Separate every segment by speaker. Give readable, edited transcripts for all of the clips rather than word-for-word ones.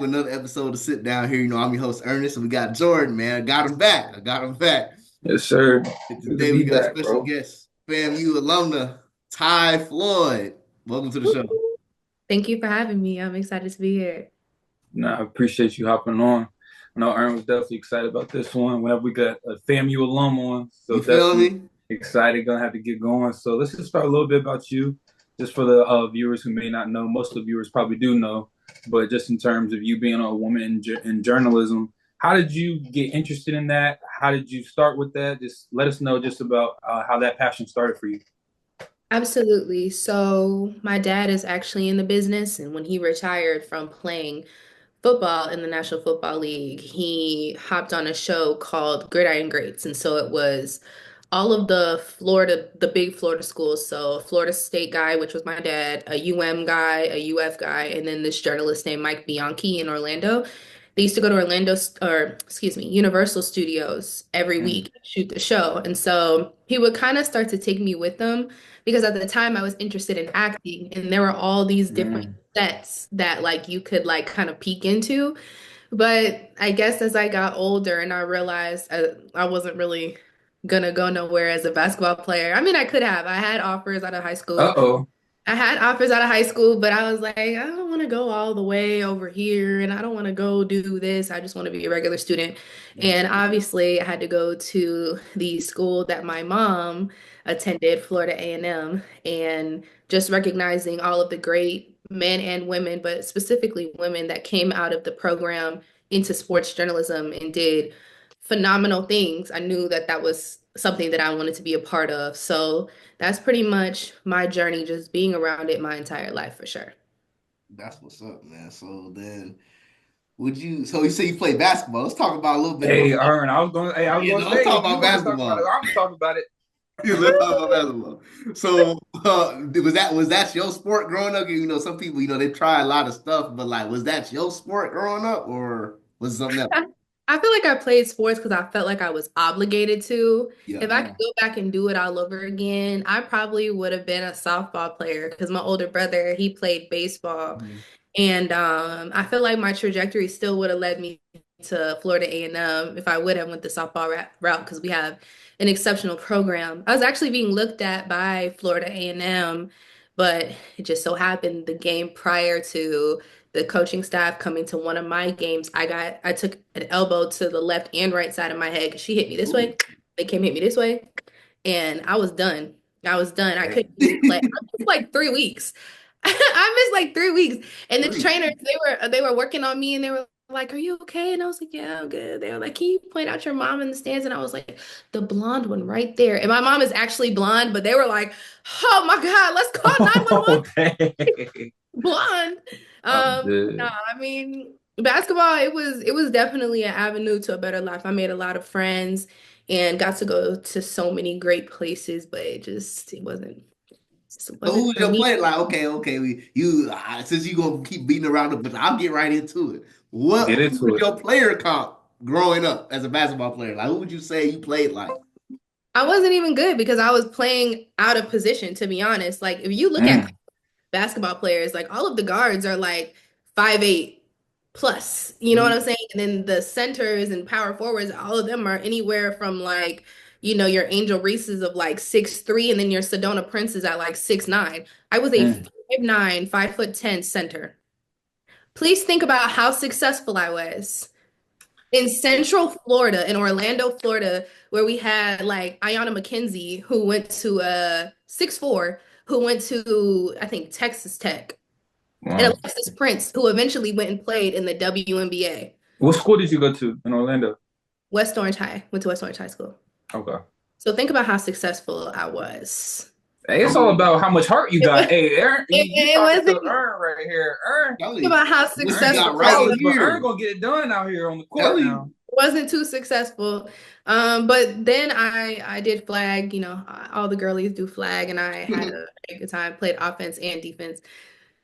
Speaker 1: with another episode of Sit Down here. I'm your host, Ernest, and we got Jordan, man. I got him back.
Speaker 2: Yes, sir.
Speaker 1: And
Speaker 2: Good to
Speaker 1: today we
Speaker 2: be
Speaker 1: got
Speaker 2: back,
Speaker 1: special
Speaker 2: bro.
Speaker 1: guest, FAMU alumna, Ty Floyd. Welcome to the show.
Speaker 3: Thank you for having me. I'm excited to be here.
Speaker 2: Nah, I appreciate you hopping on. I know Ern was definitely excited about this one. Whenever we got a FAMU alum on, so
Speaker 1: You feel
Speaker 2: definitely
Speaker 1: me?
Speaker 2: excited. Gonna have to get going. So let's just start a little bit about you, just for the viewers who may not know. Most of the viewers probably do know, but just in terms of you being a woman in journalism, how did you get interested in that? How did you start with that? Just let us know just about how that passion started for you.
Speaker 3: Absolutely. So, my dad is actually in the business, and when he retired from playing football in the National Football League, he hopped on a show called Gridiron Greats. And so it was all of the big Florida schools. So, a Florida State guy, which was my dad, a UM guy, a UF guy, and then this journalist named Mike Bianchi in Orlando. They used to go to Universal Studios every
Speaker 2: Mm.
Speaker 3: week and shoot the show. And so he would kind of start to take me with them because at the time I was interested in acting and there were all these different
Speaker 2: Mm.
Speaker 3: sets that like you could like kind of peek into. But I guess as I got older and I realized I wasn't really gonna go nowhere as a basketball player. I mean, I could have. I had offers out of high school.
Speaker 2: Uh-oh.
Speaker 3: I had offers out of high school, but I was like, I don't want to go all the way over here and I don't want to go do this. I just want to be a regular student. And obviously, I had to go to the school that my mom attended, Florida A&M, and just recognizing all of the great men and women, but specifically women that came out of the program into sports journalism and did phenomenal things. I knew that that was something that I wanted to be a part of. So, that's pretty much my journey, just being around it my entire life for sure.
Speaker 1: That's what's up, man. So then, so you say you play basketball. Let's talk about a little bit
Speaker 2: Hey,
Speaker 1: about,
Speaker 2: Ern, I was gonna
Speaker 1: let's
Speaker 2: say
Speaker 1: talk
Speaker 2: if you
Speaker 1: about
Speaker 2: want to talk about it,
Speaker 1: basketball.
Speaker 2: I'm gonna talk about it.
Speaker 1: Let's talk about basketball. So, was that your sport growing up? Some people, they try a lot of stuff, but like, was that your sport growing up, or was it something else?
Speaker 3: I feel like I played sports because I felt like I was obligated to.
Speaker 1: Yeah.
Speaker 3: If I could go back and do it all over again, I probably would have been a softball player because my older brother, he played baseball.
Speaker 1: Mhm.
Speaker 3: And I feel like my trajectory still would have led me to Florida A&M if I would have went the softball route because we have an exceptional program. I was actually being looked at by Florida A&M, but it just so happened the game prior to the coaching staff coming to one of my games, I took an elbow to the left and right side of my head because she hit me this
Speaker 1: Ooh.
Speaker 3: way, they came hit me this way, and I was done. I was done. I
Speaker 2: Dang.
Speaker 3: couldn't even play. I missed like 3 weeks. I missed like 3 weeks. And the
Speaker 1: Three.
Speaker 3: trainers, they were working on me and they were like, "Are you okay?" And I was like, "Yeah, I'm good." They were like, "Can you point out your mom in the stands?" And I was like, "The blonde one right there." And my mom is actually blonde, but they were like, "Oh my God, let's call 911
Speaker 2: Oh, dang.
Speaker 3: blonde."
Speaker 2: I'm
Speaker 3: No,
Speaker 2: dead.
Speaker 3: I mean, basketball, it was definitely an avenue to a better life. I made a lot of friends and got to go to so many great places, but it
Speaker 1: So who
Speaker 3: wasn't
Speaker 1: was
Speaker 3: for
Speaker 1: your
Speaker 3: me.
Speaker 1: player? Like, okay, since you gonna keep beating around it, but I'll get right into it.
Speaker 2: Get
Speaker 1: Who was
Speaker 2: into it.
Speaker 1: your player comp growing up as a basketball player? Like, who would you say you played like?
Speaker 3: I wasn't even good because I was playing out of position, to be honest. Like, if you look at
Speaker 2: Mm.
Speaker 3: basketball players, like all of the guards are like 5'8" plus, you know what
Speaker 1: Mhm.
Speaker 3: I'm saying? And then the centers and power forwards, all of them are anywhere from like, your Angel Reese's of like 6'3", and then your Sedona Prince's at like 6'9". I was a
Speaker 2: Mm.
Speaker 3: 5'9", 5'10" center. Please think about how successful I was in Central Florida, in Orlando, Florida, where we had like Ayanna McKenzie, who went to 6'4", who went to, I think, Texas Tech, and
Speaker 2: Wow.
Speaker 3: Alexis Prince, who eventually went and played in the WNBA.
Speaker 2: What school did you go to in Orlando?
Speaker 3: West Orange High, went to West Orange High School.
Speaker 2: Okay.
Speaker 3: So think about how successful I was.
Speaker 2: Hey, it's all
Speaker 1: Um,
Speaker 2: about how much heart you
Speaker 3: It,
Speaker 2: got.
Speaker 3: wa-
Speaker 2: Hey, Aaron, you
Speaker 3: it
Speaker 2: talking to
Speaker 3: wasn't
Speaker 2: Ern right here. Ern,
Speaker 3: think about how
Speaker 1: what you
Speaker 2: Ern
Speaker 3: successful
Speaker 2: into
Speaker 1: got right
Speaker 2: college,
Speaker 3: it
Speaker 2: but Ern
Speaker 1: here?
Speaker 2: gonna get it done out here on the court
Speaker 1: Kelly.
Speaker 2: now.
Speaker 3: wasn't too successful. But then I did flag, all the girlies do flag, and I had a good time, played offense and defense,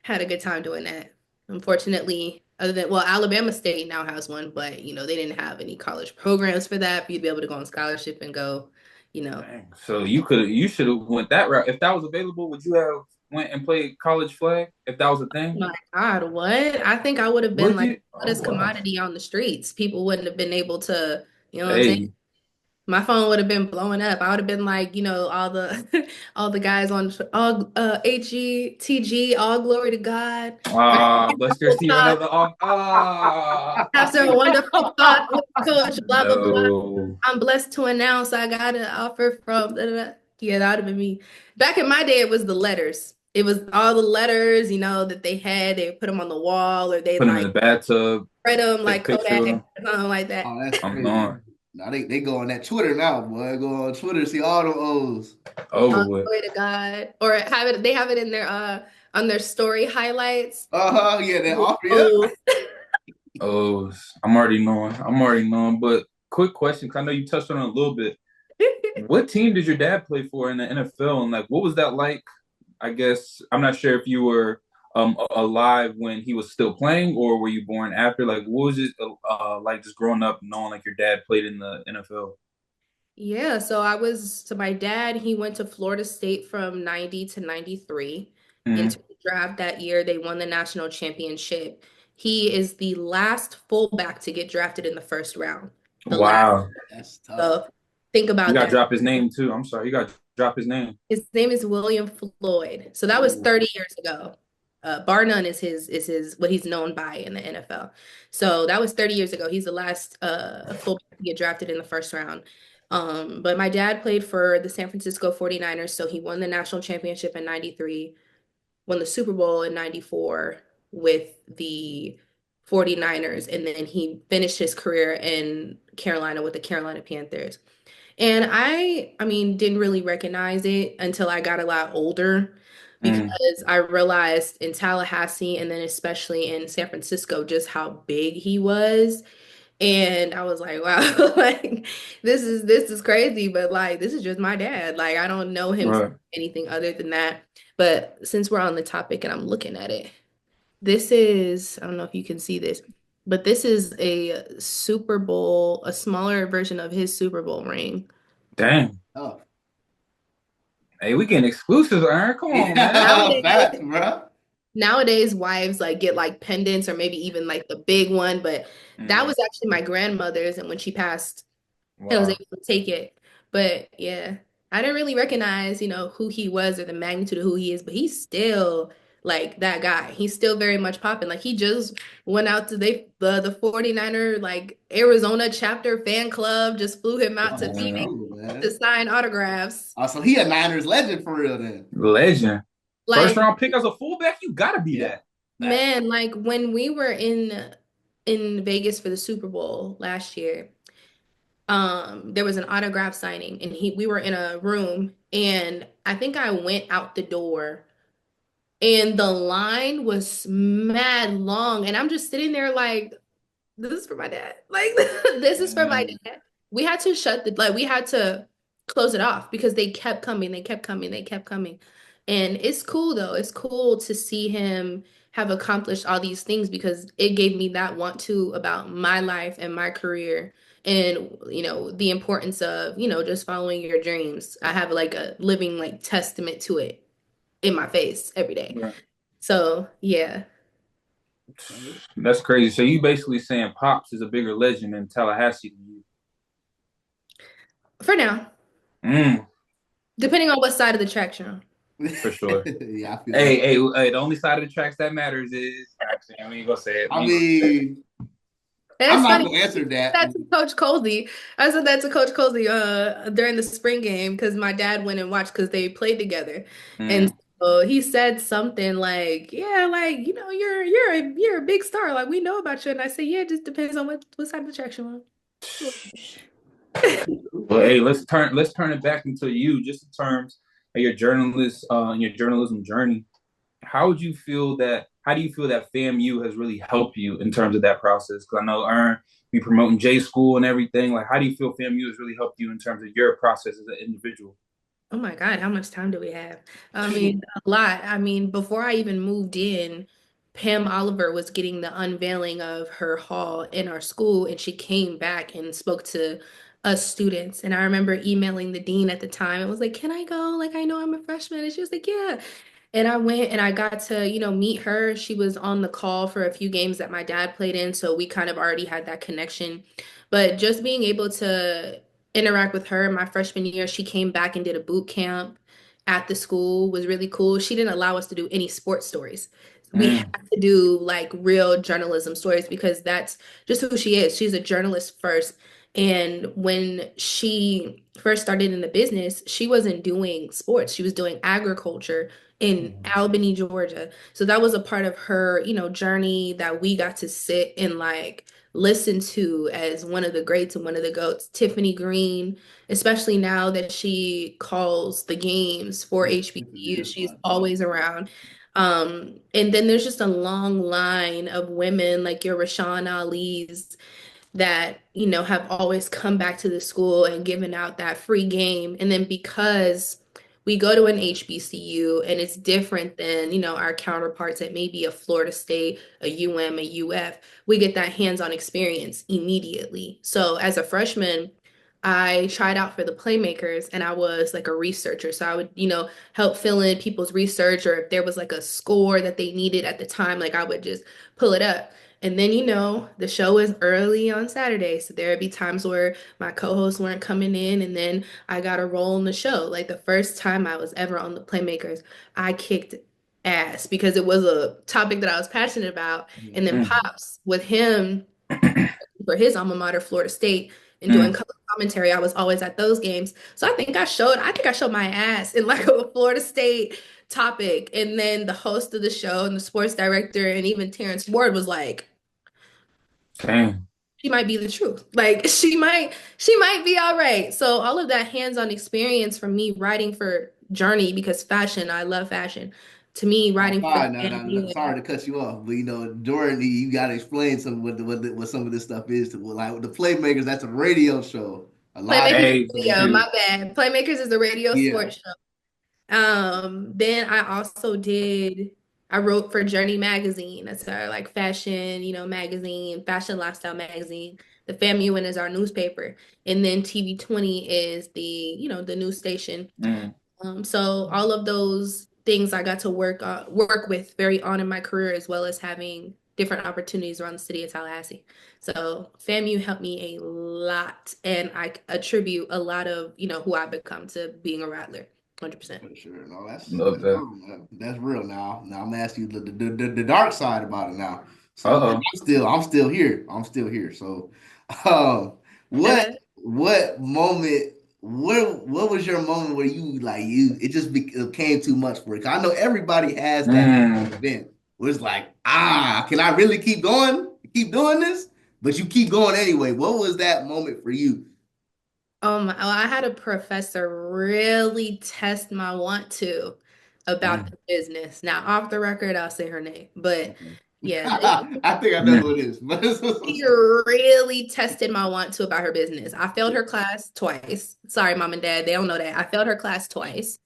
Speaker 3: had a good time doing that. Unfortunately, other than, well, Alabama State now has one, but they didn't have any college programs for that for you to be able to go on scholarship and go, you know.
Speaker 2: Dang. So you should have went that route. If that was available, would you have went and played college flag if that was a thing?
Speaker 3: My God, what? I think I would have been
Speaker 2: Would
Speaker 3: like
Speaker 2: you? Oh
Speaker 3: this
Speaker 2: wow.
Speaker 3: commodity on the streets. People wouldn't have been able to, you know what I'm saying?
Speaker 2: Hey,
Speaker 3: My phone would have been blowing up. I would have been like, all the all the guys on all HGTG, all glory to God.
Speaker 2: Bless your receive
Speaker 3: Talk
Speaker 2: another off.
Speaker 3: after a wonderful talk with coach, blah blah blah.
Speaker 2: No.
Speaker 3: I'm blessed to announce I got an offer from da, da, da. Yeah, that would have been me. Back in my day, it was the letters. It was all the letters, that they had. They put them on the wall or they'd
Speaker 2: Put him in
Speaker 3: like
Speaker 2: the bathtub.
Speaker 3: write them
Speaker 2: Take a
Speaker 3: like
Speaker 2: picture
Speaker 3: Kodak
Speaker 2: of
Speaker 3: or
Speaker 2: him.
Speaker 3: something like that.
Speaker 1: Oh, that's
Speaker 2: I'm
Speaker 1: crazy.
Speaker 2: going
Speaker 1: Now they go on that Twitter now, boy. Go on Twitter, see all the O's.
Speaker 2: over
Speaker 3: Oh,
Speaker 2: with.
Speaker 3: glory to God. Or they have it in their on their story highlights.
Speaker 1: Uh-huh. Yeah, they offer you.
Speaker 3: Oh,
Speaker 2: Oh, I'm already knowing. I'm already knowing. But quick question, because I know you touched on it a little bit. What team did your dad play for in the NFL, and like, what was that like? I guess I'm not sure if you were alive when he was still playing, or were you born after? Like, what was it like just growing up knowing like your dad played in the NFL?
Speaker 3: yeah, so my dad, he went to Florida State from 90 to 93 into
Speaker 2: Mm.
Speaker 3: the draft that year. They won the national championship. He is the last fullback to get drafted in the first round. The last.
Speaker 2: Wow,
Speaker 1: That's tough.
Speaker 3: So think
Speaker 2: you
Speaker 3: about
Speaker 2: got to
Speaker 3: that.
Speaker 2: drop his name too. I'm sorry, you got to drop his name.
Speaker 3: His name is William Floyd. So that was
Speaker 2: Ooh.
Speaker 3: 30 years ago. Bar none is his what he's known by in the NFL. So that was 30 years ago. He's the last fullback to get drafted in the first round. But my dad played for the San Francisco 49ers, so he won the national championship in 93, won the Super Bowl in 94 with the 49ers, and then he finished his career in Carolina with the Carolina Panthers. And I mean, didn't really recognize it until I got a lot older
Speaker 2: Mm.
Speaker 3: because I realized in Tallahassee and then especially in San Francisco just how big he was. And I was like, wow, like this is crazy, but like this is just my dad. Like I don't know him from
Speaker 2: Right.
Speaker 3: anything other than that. But since we're on the topic and I'm looking at it, this is, I don't know if you can see this, but this is a Super Bowl, a smaller version of his Super Bowl ring.
Speaker 2: Dang.
Speaker 1: Oh.
Speaker 2: Hey, we getting exclusives, Aaron. Come on, man.
Speaker 1: Yeah,
Speaker 3: Nowadays,
Speaker 1: facts, bro.
Speaker 3: nowadays wives like get like pendants or maybe even like the big one, but that
Speaker 2: Mm.
Speaker 3: was actually my grandmother's, and when she passed, I was
Speaker 2: Wow.
Speaker 3: able to take it. But yeah, I didn't really recognize, who he was or the magnitude of who he is, but he's still like that guy. He's still very much popping. Like he just went out to the 49er like Arizona chapter fan club, just flew him out
Speaker 1: Oh,
Speaker 3: to
Speaker 1: that's
Speaker 2: Mm.
Speaker 3: Phoenix
Speaker 1: cool,
Speaker 3: to
Speaker 1: man.
Speaker 3: sign autographs.
Speaker 1: Oh, so he a Niners legend for real then.
Speaker 2: Legend. First
Speaker 3: Like,
Speaker 2: round pick as a fullback, you gotta be
Speaker 1: Yeah.
Speaker 2: that.
Speaker 1: Facts.
Speaker 3: man, like when we were in Vegas for the Super Bowl last year, there was an autograph signing and we were in a room and I think I went out the door and the line was mad long and I'm just sitting there like this is for my dad. Like this is for my
Speaker 1: Man.
Speaker 3: dad. We had to we had to close it off because they kept coming, they kept coming, they kept coming. And it's cool though. It's cool to see him have accomplished all these things because it gave me that want to about my life and my career and the importance of, just following your dreams. I have like a living like testament to it in my face every day.
Speaker 2: Right.
Speaker 3: So, yeah.
Speaker 1: Okay.
Speaker 2: That's crazy. So you basically saying Pops is a bigger legend than Tallahassee to
Speaker 3: For now,
Speaker 2: you. Mm,
Speaker 3: depending on what side of the track you're on.
Speaker 2: for sure.
Speaker 1: Yeah, I feel
Speaker 2: Hey,
Speaker 1: that.
Speaker 2: hey, hey, the only side of the tracks that matters is actually, we ain't gonna say it.
Speaker 1: I
Speaker 2: We ain't gonna say it.
Speaker 1: mean,
Speaker 3: And
Speaker 1: I'm
Speaker 3: it's
Speaker 1: not
Speaker 3: funny.
Speaker 1: gonna answer that.
Speaker 3: That to Coach Colsey. I said that to Coach Colsey during the spring game because my dad went and watched because they played together, and
Speaker 2: Mm.
Speaker 3: so he said something like, "Yeah, like you're a big star. Like we know about you." And I said, "Yeah, it just depends on what side of the track you're on."
Speaker 2: Well, hey, let's turn it back into you, just in terms of your your journalism journey. How do you feel that FAMU has really helped you in terms of that process? Because I know Ern be promoting J School and everything. Like, how do you feel FAMU has really helped you in terms of your process as an individual?
Speaker 3: Oh my God, how much time do we have? I mean, a lot. I mean, before I even moved in, Pam Oliver was getting the unveiling of her hall in our school, and she came back and spoke to us students. And I remember emailing the dean at the time and was like, "Can I go? Like, I know I'm a freshman." And she was like, "Yeah." And I went and I got to, meet her. She was on the call for a few games that my dad played in, so we kind of already had that connection. But just being able to interact with her my freshman year, she came back and did a boot camp at the school was really cool. She didn't allow us to do any sports stories. We had
Speaker 2: Mm,
Speaker 3: to do like real journalism stories because that's just who she is. She's a journalist first. And when she first started in the business, she wasn't doing sports. She was doing agriculture in
Speaker 1: Mhm.
Speaker 3: Albany, Georgia. So that was a part of her, journey that we got to sit and like listen to as one of the greats and one of the goats. Tiffany Green, especially now that she calls the games for
Speaker 1: Yeah, Tiffany
Speaker 3: HBCU,
Speaker 1: is
Speaker 3: she's
Speaker 1: fun.
Speaker 3: always around. And then there's just a long line of women like your Rashawn Ali's that, have always come back to the school and given out that free game. And then because we go to an HBCU and it's different than, our counterparts at maybe a Florida State, a UM, a UF, we get that hands-on experience immediately. So as a freshman, I tried out for the Playmakers and I was like a researcher. So I would, help fill in people's research or if there was like a score that they needed at the time, like I would just pull it up. And then, the show is early on Saturday. So there would be times where my co-hosts weren't coming in, and then I got a role in the show. Like the first time I was ever on the Playmakers, I kicked ass because it was a topic that I was passionate about. And then
Speaker 2: mm,
Speaker 3: Pops, with him for his alma mater, Florida State, and doing
Speaker 2: mm.
Speaker 3: color commentary, I was always at those games. So I think I showed my ass in like a Florida State topic. And then the host of the show and the sports director and even Terrence Ward was like,
Speaker 2: Dang.
Speaker 3: she might be the truth. Like she might be all right. So all of that hands-on experience from me writing for Journey because fashion, I love fashion. To me,
Speaker 1: I'm
Speaker 3: writing for
Speaker 1: sorry,
Speaker 3: them,
Speaker 1: no, sorry to cut you off, but Jordan, you got to explain some what some of this stuff is to like with the Playmakers. That's a radio show. A lot of
Speaker 3: Playmakers is
Speaker 2: Hey,
Speaker 3: radio,
Speaker 2: shoot.
Speaker 3: my bad. Playmakers is a radio
Speaker 1: yeah,
Speaker 3: sports show. Then I wrote for Journey magazine. That's our like fashion, magazine, fashion lifestyle magazine. The FAMU is our newspaper. And then TV 20 is the news station.
Speaker 2: Mm.
Speaker 3: So all of those things I got to work with very on in my career, as well as having different opportunities around the city of Tallahassee. So FAMU helped me a lot, and I attribute a lot of who I've become to being a rattler, 100%.
Speaker 1: for sure. No,
Speaker 2: Love
Speaker 1: that's
Speaker 2: that.
Speaker 1: real. Man. That's real. Now I'm asking you the dark side about it now. So
Speaker 2: Uh-oh.
Speaker 1: I'm still here. I'm still here. So, um, what what moment? What was your moment where you like you it just became too much for you? 'Cause I know everybody has that
Speaker 2: Mm.
Speaker 1: event where it's like, can I really keep going, keep doing this? But you keep going anyway. What was that moment for you?
Speaker 3: Well, I had a professor really test my want to about
Speaker 2: Mm.
Speaker 3: the business. Now, off the record, I'll say her name, but
Speaker 1: Okay.
Speaker 3: yeah,
Speaker 1: I think I know
Speaker 2: Mm.
Speaker 1: who it is, but
Speaker 3: she really tested my want to about her business. I failed her class twice. Sorry, mom and dad, they don't know that. I failed her class twice.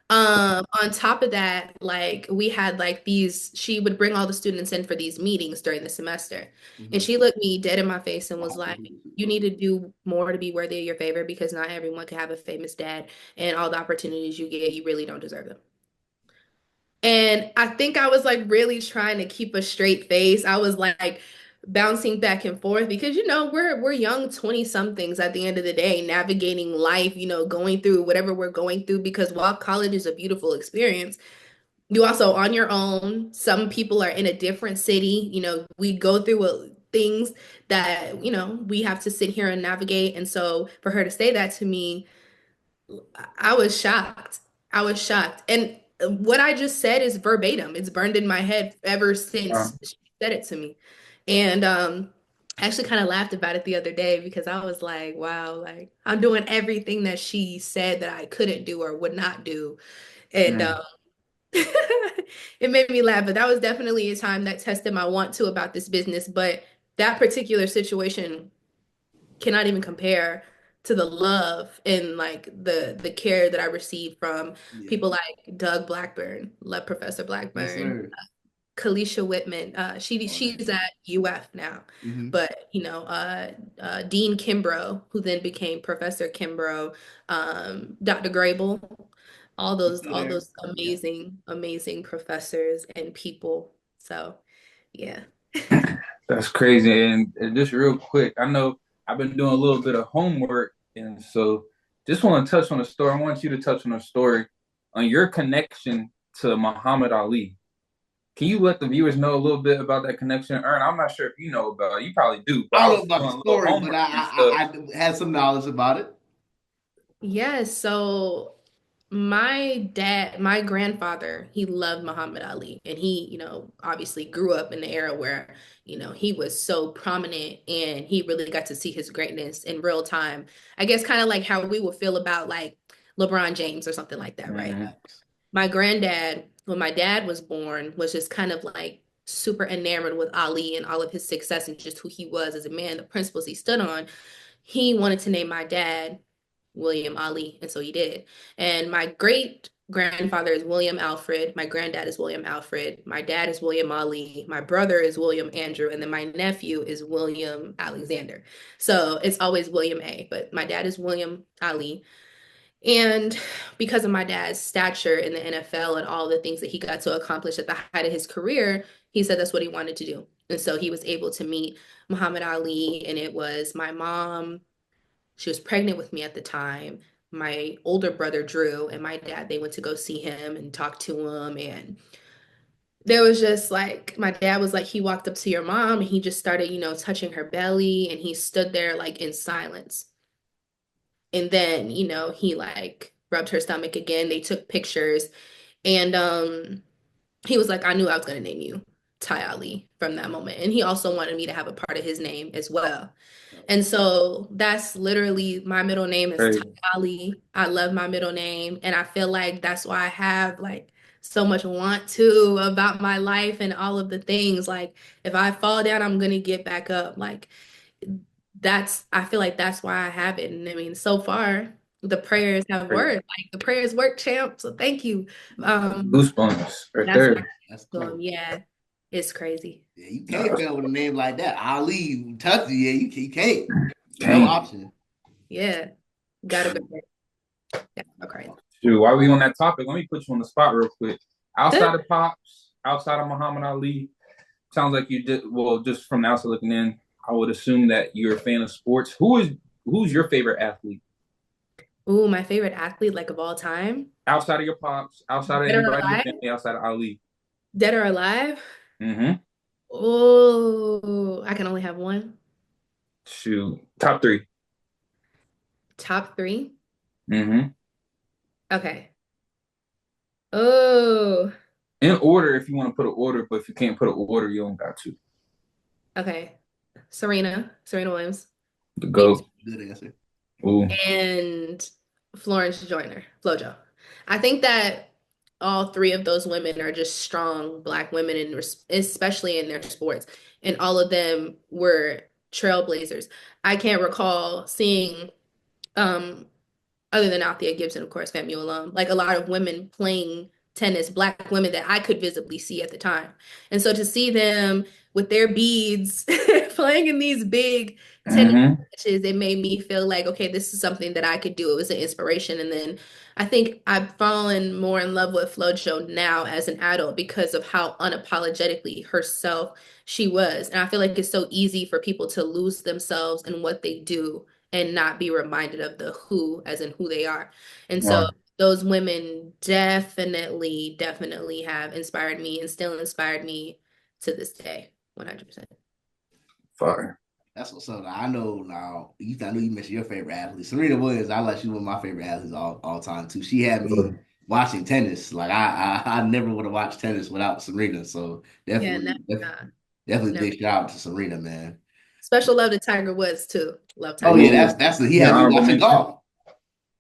Speaker 3: On top of that, like we had like she would bring all the students in for these meetings during the semester. And
Speaker 1: Mhm.
Speaker 3: she looked me dead in my face and
Speaker 1: Oh,
Speaker 3: was
Speaker 1: I know
Speaker 3: like,
Speaker 1: who this is.
Speaker 3: you need to do more to be worthy of your favor because not everyone can have a famous dad and all the opportunities you get, you really don't deserve them. And I think I was like really trying to keep a straight face. I was like bouncing back and forth because we're young 20 somethings at the end of the day, navigating life, going through whatever we're going through because while college is a beautiful experience, you also on your own. Some people are in a different city, we go through things that, we have to sit here and navigate. And so for her to say that to me, I was shocked. I was shocked. And what I just said is verbatim. It's burned in my head ever
Speaker 2: Uh,
Speaker 3: since she said it to me. And I actually kind of laughed about it the other day because I was like, wow, like I'm doing everything that she said that I couldn't do or would not do. And
Speaker 2: mm.
Speaker 3: it made me laugh. But that was definitely a time that tested my want to about this business. But that particular situation cannot even compare to the love and like the care that I received from
Speaker 1: Yeah.
Speaker 3: people like Doug Blackburn, love Professor
Speaker 1: Yes,
Speaker 3: Blackburn,
Speaker 1: sir.
Speaker 3: Kalisha Whitman.
Speaker 1: Oh, that.
Speaker 3: She's at UF now,
Speaker 1: Mm-hmm.
Speaker 3: but Dean Kimbrough, who then became Professor Kimbrough, Dr. Grable. all
Speaker 1: there?
Speaker 3: those
Speaker 1: Yeah.
Speaker 3: amazing professors and people. So yeah.
Speaker 2: That's crazy. And just real quick, I know I've been doing a little bit of homework, and so just want to touch on a story. I want you to touch on a story on your connection to Muhammad Ali. Can you let the viewers know a little bit about that connection? Ern, I'm not sure if you know about it. You probably do, but
Speaker 1: I
Speaker 2: I
Speaker 1: don't know
Speaker 2: was
Speaker 1: about the
Speaker 2: doing a little
Speaker 1: story, but
Speaker 2: homework and stuff.
Speaker 1: I had some knowledge about it.
Speaker 3: Yeah, so my grandfather, he loved Muhammad Ali, and he, obviously grew up in the era where, he was so prominent and he really got to see his greatness in real time. I guess kind of like how we would feel about like LeBron James or something like that, right?
Speaker 2: Mhm.
Speaker 3: My granddad, when my dad was born, was just kind of like super enamored with Ali and all of his success and just who he was as a man, the principles he stood on. He wanted to name my dad William Ali, and so he did. And my great grandfather is William Alfred. My granddad is William Alfred. My dad is William Ali. My brother is William Andrew, and then my nephew is William Alexander. So it's always William A, but my dad is William Ali. And because of my dad's stature in the NFL and all the things that he got to accomplish at the height of his career, he said that's what he wanted to do. And so he was able to meet Muhammad Ali, and it was my mom. She was pregnant with me at the time. My older brother, Drew, and my dad, they went to go see him and talk to him. And there was just like, my dad was like, he walked up to your mom and he just started, touching her belly. And he stood there like in silence. And then, he like rubbed her stomach again. They took pictures. And he was like, I knew I was going to name you Ty Ali from that moment. And he also wanted me to have a part of his name as well. And so that's literally my middle name is Ty
Speaker 2: Crazy.
Speaker 3: Ali. I love my middle name. And I feel like that's why I have like so much want to about my life and all of the things. Like if I fall down, I'm gonna get back up. Like I feel like that's why I have it. And I mean, so far the prayers have
Speaker 2: Crazy.
Speaker 3: worked. Like the prayers work, champ. So thank you. Um,
Speaker 2: Goosebumps right
Speaker 3: that's what
Speaker 2: there.
Speaker 1: That's
Speaker 3: I'm
Speaker 1: cool.
Speaker 3: doing. Yeah, it's crazy.
Speaker 1: Yeah, you
Speaker 2: No,
Speaker 1: can't
Speaker 2: that's
Speaker 1: fail with a name like that. Ali, touch it. Yeah, you can't. No
Speaker 2: dang.
Speaker 1: option.
Speaker 3: Yeah, gotta go. Yeah, go crazy.
Speaker 2: Shoot, while we on that topic, let me put you on the spot real quick. Outside of Pops, outside of Muhammad Ali, sounds like you did well. Just from the outside looking in, I would assume that you're a fan of sports. Who's your favorite athlete
Speaker 3: Ooh, my favorite athlete, like of all time,
Speaker 2: outside of your pops, outside of
Speaker 3: dead or
Speaker 2: anybody in your
Speaker 3: alive?
Speaker 2: family, outside of Ali?
Speaker 3: Dead or alive?
Speaker 2: Mm-hmm.
Speaker 3: Oh, I can only have one.
Speaker 2: Shoot, top three.
Speaker 3: Top three?
Speaker 2: Mm-hmm.
Speaker 3: Okay. Oh,
Speaker 2: In order, if you want to put an order, but if you can't put an order, you don't got to.
Speaker 3: okay. Serena Williams,
Speaker 2: The
Speaker 3: hands.
Speaker 2: goat.
Speaker 1: Good answer.
Speaker 2: Ooh,
Speaker 3: And Florence Joyner, Flojo. I think that all three of those women are just strong Black women, and especially in their sports. And all of them were trailblazers. I can't recall seeing um other than Althea Gibson, of course, FAMU alum, like a lot of women playing tennis, Black women that I could visibly see at the time. And so to see them with their beads playing in these big tennis
Speaker 2: mm-hmm.
Speaker 3: matches, it made me feel like, okay, this is something that I could do. It was an inspiration. And then I think I've fallen more in love with FloJo now as an adult because of how unapologetically herself she was. And I feel like it's so easy for people to lose themselves in what they do and not be reminded of the who, as in who they are. And so
Speaker 2: Wow,
Speaker 3: those women definitely have inspired me and still inspired me to this day, 100%.
Speaker 2: fire.
Speaker 1: That's what's up. I know now. I know you mentioned your favorite athlete, Serena Williams. I like she one of my favorite athletes all time too. She had me watching tennis. Like I never would have watched tennis without Serena. So
Speaker 3: Yeah, never,
Speaker 1: definitely
Speaker 3: never.
Speaker 1: big shout out to Serena, man.
Speaker 3: Special love to Tiger Woods too. Love
Speaker 1: Oh
Speaker 3: Tiger
Speaker 1: yeah,
Speaker 3: Woods.
Speaker 2: Ooh,
Speaker 1: he
Speaker 2: yeah,
Speaker 1: had me
Speaker 2: honorable
Speaker 1: watching
Speaker 2: mention.
Speaker 1: golf.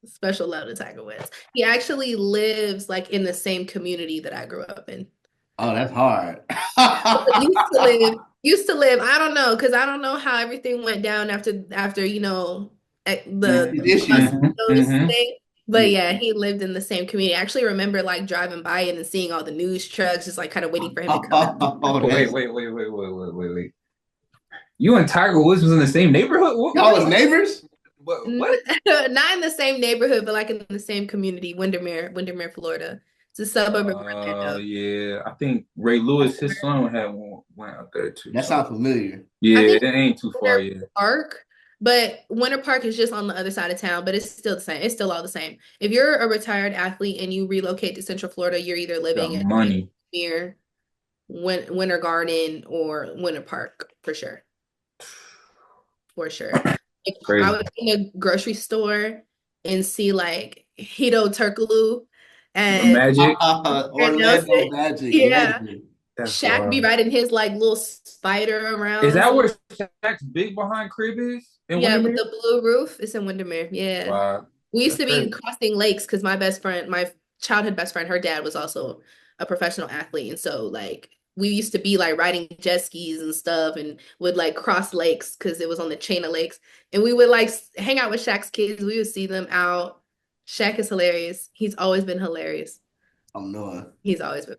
Speaker 3: Special love to Tiger Woods. He actually lives like in the same community that I grew up in.
Speaker 1: Oh, that's hard.
Speaker 3: Used to live. I don't know, because I don't know how everything went down after the bus
Speaker 2: Mm-hmm.
Speaker 3: notice
Speaker 2: Mm-hmm.
Speaker 3: thing. But yeah, he lived in the same community. I actually remember like driving by it and seeing all the news trucks, just like kind of waiting for him to come out.
Speaker 1: Oh,
Speaker 2: Wait,
Speaker 1: that's
Speaker 2: wait, wait, wait. You and Tiger Woods was in the same neighborhood? What
Speaker 1: y'all
Speaker 2: are
Speaker 1: was
Speaker 2: you?
Speaker 1: neighbors.
Speaker 2: what?
Speaker 3: Not in the same neighborhood, but like in the same community, Windermere, Florida. It's a suburb of Orlando.
Speaker 2: Yeah. I think Ray Lewis, his son had one went out there too.
Speaker 1: That
Speaker 2: So
Speaker 1: sounds familiar.
Speaker 3: I
Speaker 2: yeah,
Speaker 3: think
Speaker 2: it ain't too far
Speaker 3: Winter
Speaker 2: yet.
Speaker 3: Park, but Winter Park is just on the other side of town, but it's still the same. It's still all the same. If you're a retired athlete and you relocate to Central Florida, you're either
Speaker 2: Got
Speaker 3: living in
Speaker 2: money.
Speaker 3: near Winter Garden or Winter Park for sure. For sure. Like, I
Speaker 2: Crazy.
Speaker 3: would in a grocery store and see like Hito Turkoglu and
Speaker 2: Magic.
Speaker 1: Orlando
Speaker 3: Nelson.
Speaker 1: Magic
Speaker 3: Yeah.
Speaker 1: legend.
Speaker 2: That's
Speaker 3: Shaq be
Speaker 2: wild.
Speaker 3: riding his like little spider
Speaker 2: Is
Speaker 3: around.
Speaker 2: that
Speaker 3: So
Speaker 2: where Shaq's big behind crib is in
Speaker 3: yeah, with
Speaker 2: Windermere?
Speaker 3: the blue roof, it's in Windermere. Yeah.
Speaker 2: Wow,
Speaker 3: We used
Speaker 2: that's
Speaker 3: to be
Speaker 2: crazy.
Speaker 3: crossing lakes because my best friend, my childhood best friend, her dad was also a professional athlete. And so like we used to be like riding jet skis and stuff and would like cross lakes because it was on the chain of lakes. And we would like hang out with Shaq's kids. We would see them out. Shaq is hilarious. He's always been hilarious.
Speaker 1: I'm knowing.
Speaker 3: He's always been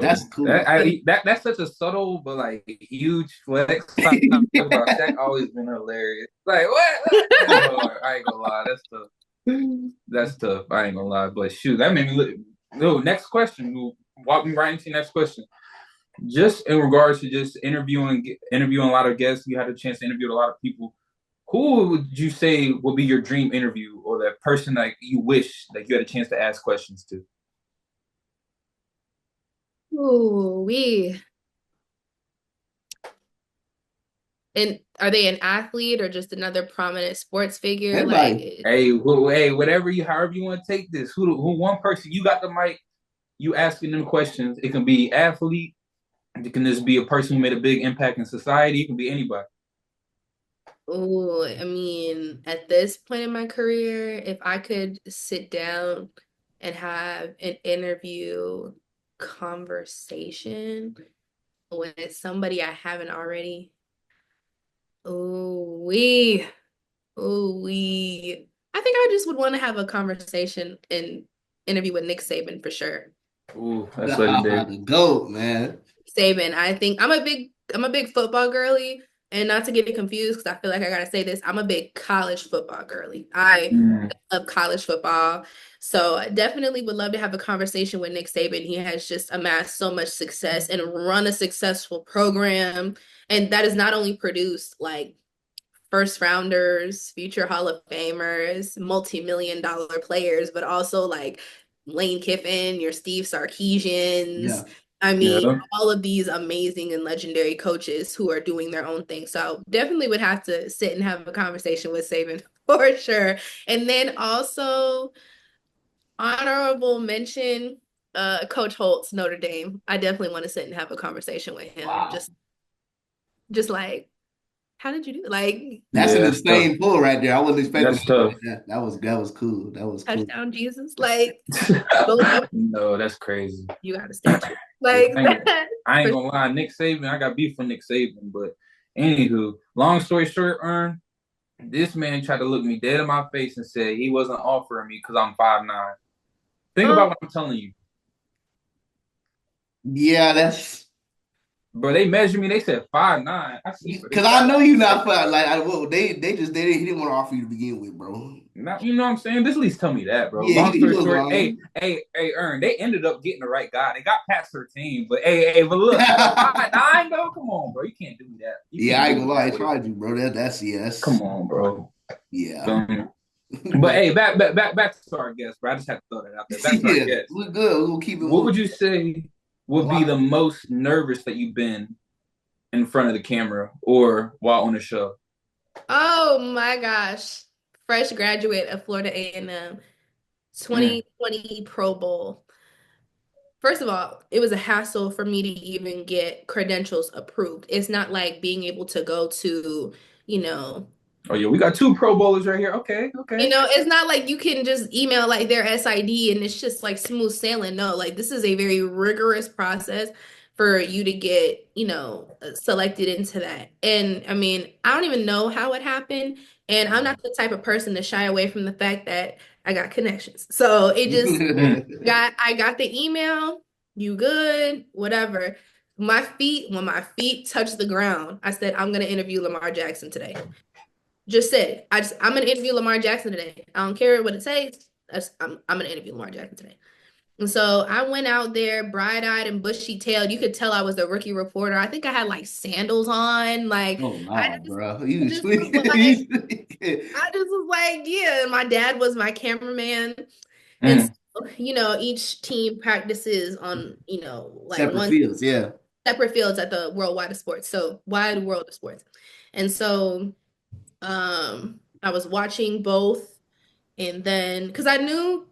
Speaker 1: That's
Speaker 2: Yo,
Speaker 1: cool.
Speaker 2: that's such a subtle but like huge flex. Talk about Shaq always been hilarious. Like what? That's hard. I ain't gonna lie. That's tough. That's tough. I ain't gonna lie. But shoot, that made me look. No, next question. Walk me right into the next question. Just in regards to just interviewing a lot of guests, you had a chance to interview a lot of people. Who would you say would be your dream interview, or that person like you wish that you had a chance to ask questions to?
Speaker 3: Ooh, we. And are they an athlete or just another prominent sports figure? Like,
Speaker 1: Anybody.
Speaker 2: Hey, whatever you, however you want to take this. Who one person you got the mic? You asking them questions. It can be athlete. It can just be a person who made a big impact in society. It can be anybody.
Speaker 3: oh, I mean, at this point in my career, if I could sit down and have an interview conversation with somebody I haven't already, oh, I think I just would want to have a conversation and interview with Nick Saban for sure.
Speaker 2: Ooh, that's legendary.
Speaker 1: The GOAT, man.
Speaker 3: Saban. I think I'm a big football girly, and not to get it confused because I feel like I gotta say this. I'm a big college football girly. I
Speaker 2: Mm,
Speaker 3: love college football, so I definitely would love to have a conversation with Nick Saban. He has just amassed so much success and run a successful program, and that has not only produced like first rounders, future Hall of Famers, multi-million dollar players, but also like Lane Kiffin, your Steve Sarkisians.
Speaker 1: Yeah.
Speaker 3: I mean,
Speaker 2: yeah.
Speaker 3: all of these amazing and legendary coaches who are doing their own thing. So definitely would have to sit and have a conversation with Saban for sure. And then also honorable mention, Coach Holtz, Notre Dame. I definitely want to sit and have a conversation with him.
Speaker 1: Wow.
Speaker 3: Just like, how did you do it? Like
Speaker 1: That's
Speaker 2: Yeah,
Speaker 1: an
Speaker 2: that's tough.
Speaker 1: insane pull right there. I wasn't expecting
Speaker 2: That's tough.
Speaker 1: that. That was cool. That was cool.
Speaker 3: touchdown Jesus. Like those are,
Speaker 2: No, that's crazy.
Speaker 3: you got a statue.
Speaker 2: Yeah,
Speaker 3: Like
Speaker 2: I ain't
Speaker 3: for
Speaker 2: gonna lie, Nick Saban. I got beef with Nick Saban, but anywho, long story short, Ern, this man tried to look me dead in my face and said he wasn't offering me because I'm 5'9". Think
Speaker 3: um,
Speaker 2: about what I'm telling you,
Speaker 1: Yeah, that's
Speaker 2: bro. They measured me. They said 5'9". I said, bro, they
Speaker 1: because I
Speaker 2: got
Speaker 1: know
Speaker 2: me.
Speaker 1: you're not fine. Like he didn't want to offer you to begin with, bro.
Speaker 2: Now, you know what I'm saying? This at least tell me that, bro.
Speaker 1: Yeah,
Speaker 2: Long
Speaker 1: he
Speaker 2: story
Speaker 1: was
Speaker 2: short,
Speaker 1: lying.
Speaker 2: Ern, they ended up getting the right guy. They got past 13, but but look, at 5'9", though, come on, bro. You can't do that. You
Speaker 1: Yeah,
Speaker 2: can't
Speaker 1: I
Speaker 2: do
Speaker 1: ain't
Speaker 2: me
Speaker 1: gonna lie, I
Speaker 2: that way.
Speaker 1: tried you, bro. That's
Speaker 2: Come
Speaker 1: yes.
Speaker 2: on, bro.
Speaker 1: Yeah.
Speaker 2: Um, but
Speaker 1: But
Speaker 2: hey, back to our guest, bro. I just had to throw that out there. Back to our
Speaker 1: yeah,
Speaker 2: guest.
Speaker 1: we're good. We'll keep it
Speaker 2: What
Speaker 1: moving.
Speaker 2: would you say would be the
Speaker 1: Wow.
Speaker 2: most nervous that you've been in front of the camera or while on the show?
Speaker 3: oh my gosh. Fresh graduate of Florida A&M,
Speaker 2: Mm.
Speaker 3: 2020 Pro Bowl. First of all, it was a hassle for me to even get credentials approved. It's not like being able to go to, you know,
Speaker 2: Oh yeah, we got two Pro Bowlers right here. Okay,
Speaker 3: You
Speaker 2: okay.
Speaker 3: know, it's not like you can just email like their SID and it's just like smooth sailing. No, like this is a very rigorous process for you to get, selected into that. And I mean, I don't even know how it happened. And I'm not the type of person to shy away from the fact that I got connections. So it just
Speaker 2: Mm.
Speaker 3: I got the email, you good, whatever. When my feet touched the ground, I said, I'm gonna interview Lamar Jackson today. Just said it. I'm gonna interview Lamar Jackson today. I don't care what it says. I'm gonna interview Lamar Jackson today. And so I went out there bright-eyed and bushy-tailed. You could tell I was a rookie reporter. I think I had like sandals on. Like
Speaker 1: Oh
Speaker 3: I
Speaker 1: no,
Speaker 3: just
Speaker 1: bro. You
Speaker 3: just was
Speaker 1: tweaking.
Speaker 3: like, I just was like, yeah. And my dad was my cameraman. And so,
Speaker 2: Mm.
Speaker 3: each team practices on, like
Speaker 1: Separate
Speaker 3: one
Speaker 1: fields, yeah.
Speaker 3: separate fields at the Worldwide of Sports. So wide world of sports. And so I was watching both and then because I knew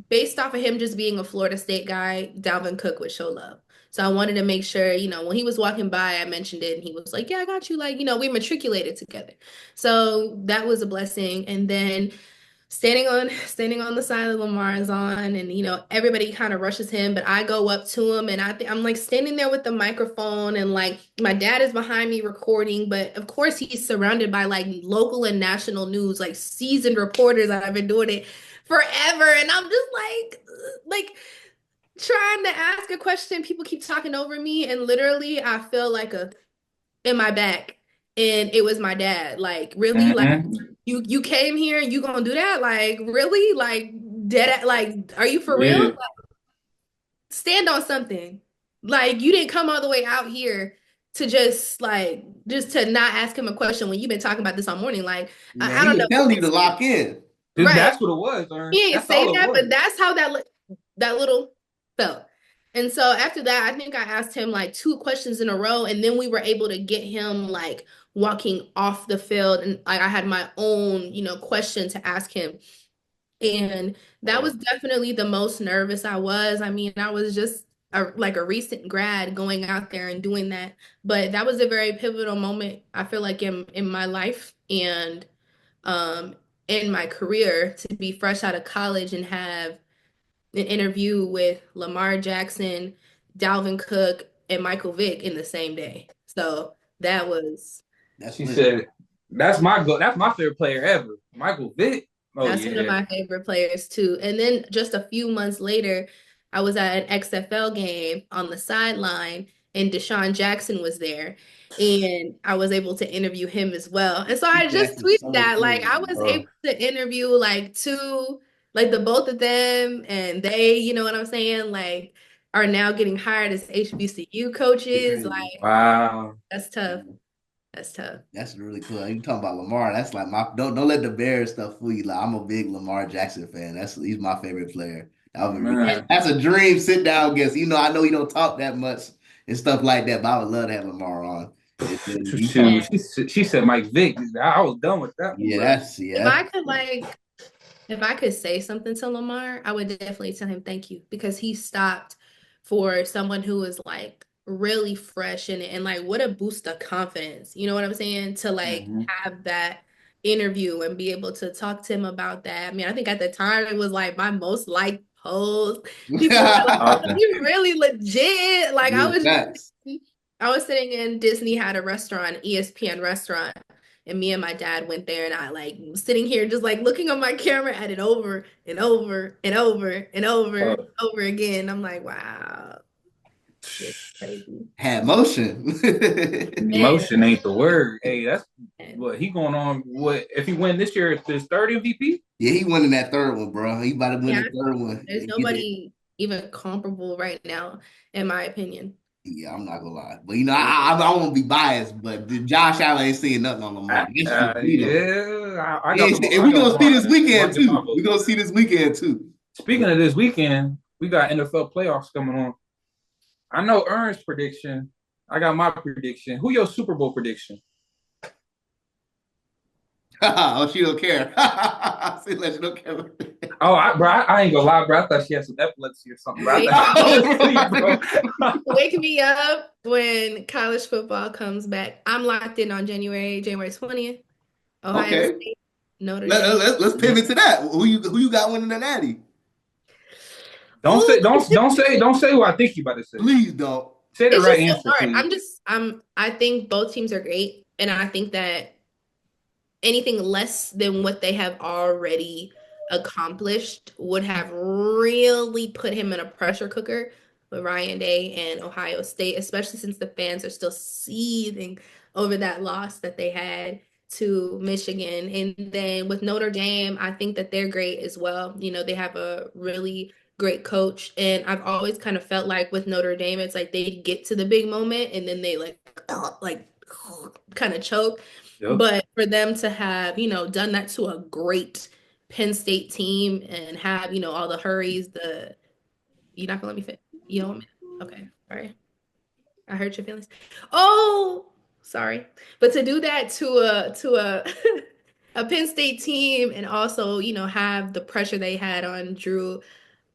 Speaker 3: based off of him just being a Florida State guy, Dalvin Cook would show love. So I wanted to make sure, when he was walking by, I mentioned it and he was like, yeah, I got you. Like, we matriculated together. So that was a blessing. And then standing on the side of Lamar's on and everybody kind of rushes him, but I go up to him and I'm like standing there with the microphone and like my dad is behind me recording, but of course he's surrounded by like local and national news, like seasoned reporters that have been doing it forever, and I'm just like trying to ask a question, people keep talking over me, and literally I feel like a in my back, and it was my dad. Like, really? Like,
Speaker 2: Mm-hmm.
Speaker 3: you came here and you gonna do that? Like, really? Like, dead? Like, are you for real?
Speaker 2: Yeah.
Speaker 3: Like, stand on something. Like, you didn't come all the way out here to just to not ask him a question when you've been talking about this all morning. Like,
Speaker 1: Man,
Speaker 3: I
Speaker 1: he
Speaker 3: don't
Speaker 1: was
Speaker 3: know.
Speaker 1: telling you to lock in.
Speaker 3: Right.
Speaker 2: That's what it was, Ern.
Speaker 3: He ain't
Speaker 2: That's
Speaker 3: say
Speaker 2: all it
Speaker 3: that,
Speaker 2: was.
Speaker 3: but that's how that little felt. And so after that, I think I asked him like two questions in a row, and then we were able to get him like walking off the field, and like I had my own, question to ask him. And that was
Speaker 1: Oh,
Speaker 3: definitely the most nervous I was. I mean, I was just like a recent grad going out there and doing that, but that was a very pivotal moment, I feel like in my life and um in my career to be fresh out of college and have an interview with Lamar Jackson, Dalvin Cook, and Michael Vick in the same day. So that was
Speaker 1: that's
Speaker 2: She
Speaker 1: lit.
Speaker 2: said, That's my favorite player ever, Michael Vick. Oh
Speaker 3: that's one of
Speaker 2: yeah.
Speaker 3: my favorite players too. And then just a few months later, I was at an XFL game on the sideline and Deshaun Jackson was there. And I was able to interview him as well. And so I just
Speaker 1: That's
Speaker 3: tweeted
Speaker 1: so
Speaker 3: that. Like
Speaker 1: cool.
Speaker 3: I was
Speaker 2: Oh
Speaker 3: able to interview like two, like the both of them, and they, you know what I'm saying? Like are now getting hired as HBCU coaches.
Speaker 1: Crazy.
Speaker 3: Like
Speaker 2: wow.
Speaker 3: that's tough. That's tough.
Speaker 1: That's really cool. You talking about Lamar? That's like my don't let the Bears stuff fool you. Like I'm a big Lamar Jackson fan. He's my favorite player.
Speaker 3: And
Speaker 2: Man.
Speaker 1: That's a dream sit down guest. I know you don't talk that much and stuff like that, but I would love to have Lamar on. And then you talking
Speaker 2: Shoot,
Speaker 3: man,
Speaker 2: she said Mike Vick. I was done with that one,
Speaker 1: yeah,
Speaker 2: bro.
Speaker 3: if
Speaker 1: that's
Speaker 3: I could like if I could say something to Lamar, I would definitely tell him thank you because he stopped for someone who was like really fresh in it and like what a boost of confidence. You know what I'm saying? To like
Speaker 2: Mm-hmm.
Speaker 3: have that interview and be able to talk to him about that. I mean, I think at the time it was like my most liked post. People were like,
Speaker 2: Okay.
Speaker 3: you really legit. Like
Speaker 1: yeah, facts.
Speaker 3: I was sitting in Disney had a restaurant, ESPN restaurant, and me and my dad went there and I like was sitting here just like looking on my camera at it over and over and over and over
Speaker 2: Oh,
Speaker 3: over again. I'm like, wow, it's crazy.
Speaker 1: Had motion.
Speaker 3: Man,
Speaker 2: emotion ain't the word. Hey, that's
Speaker 3: man.
Speaker 2: what he going on. What if he win this year? It's his third MVP.
Speaker 1: Yeah, he winning that third one, bro. He about to win
Speaker 3: Yeah,
Speaker 1: the third one
Speaker 3: there's
Speaker 1: and get it.
Speaker 3: nobody even comparable right now, in my opinion.
Speaker 1: Yeah, I'm not gonna lie, but I won't be biased. But Josh Allen ain't seeing nothing on Lamar. That's just me though.
Speaker 2: Yeah,
Speaker 1: And
Speaker 2: I
Speaker 1: we
Speaker 2: got
Speaker 1: gonna see
Speaker 2: Lamar
Speaker 1: this weekend
Speaker 2: in my
Speaker 1: too.
Speaker 2: vote.
Speaker 1: We gonna see this weekend too.
Speaker 2: Speaking of this weekend, we got NFL playoffs coming on. I know Ern's prediction. I got my prediction. Who your Super Bowl prediction?
Speaker 1: Oh, she don't care. See, like she don't care.
Speaker 2: Oh, I ain't gonna lie, bro. I thought she had some epilepsy or something, bro. I
Speaker 3: Wake
Speaker 2: thought she fell
Speaker 1: Oh,
Speaker 2: asleep,
Speaker 1: bro.
Speaker 2: bro.
Speaker 3: wake me up when college football comes back. I'm locked in on January 20th. Ohio
Speaker 1: Okay.
Speaker 3: State, Notre Dame.
Speaker 1: Let's pivot to that. Who you got winning the Natty?
Speaker 2: Don't
Speaker 3: Ooh,
Speaker 2: say, don't say what I think you about to say.
Speaker 1: Please don't.
Speaker 2: Say the
Speaker 3: it's
Speaker 2: right
Speaker 3: just so
Speaker 2: answer,
Speaker 3: hard.
Speaker 2: please.
Speaker 3: I think both teams are great, and I think that anything less than what they have already accomplished would have really put him in a pressure cooker with Ryan Day and Ohio State, especially since the fans are still seething over that loss that they had to Michigan. And then with Notre Dame, I think that they're great as well. You know, they have a really great coach. And I've always kind of felt like with Notre Dame, it's like they get to the big moment and then they like kind of choke.
Speaker 2: Yep.
Speaker 3: But for them to have, you know, done that to a great Penn State team and have, you know, all the hurries, you're not gonna let me fit. You don't want me? Okay, all right. I hurt your feelings. Oh, sorry. But to do that to a a Penn State team and also, you know, have the pressure they had on Drew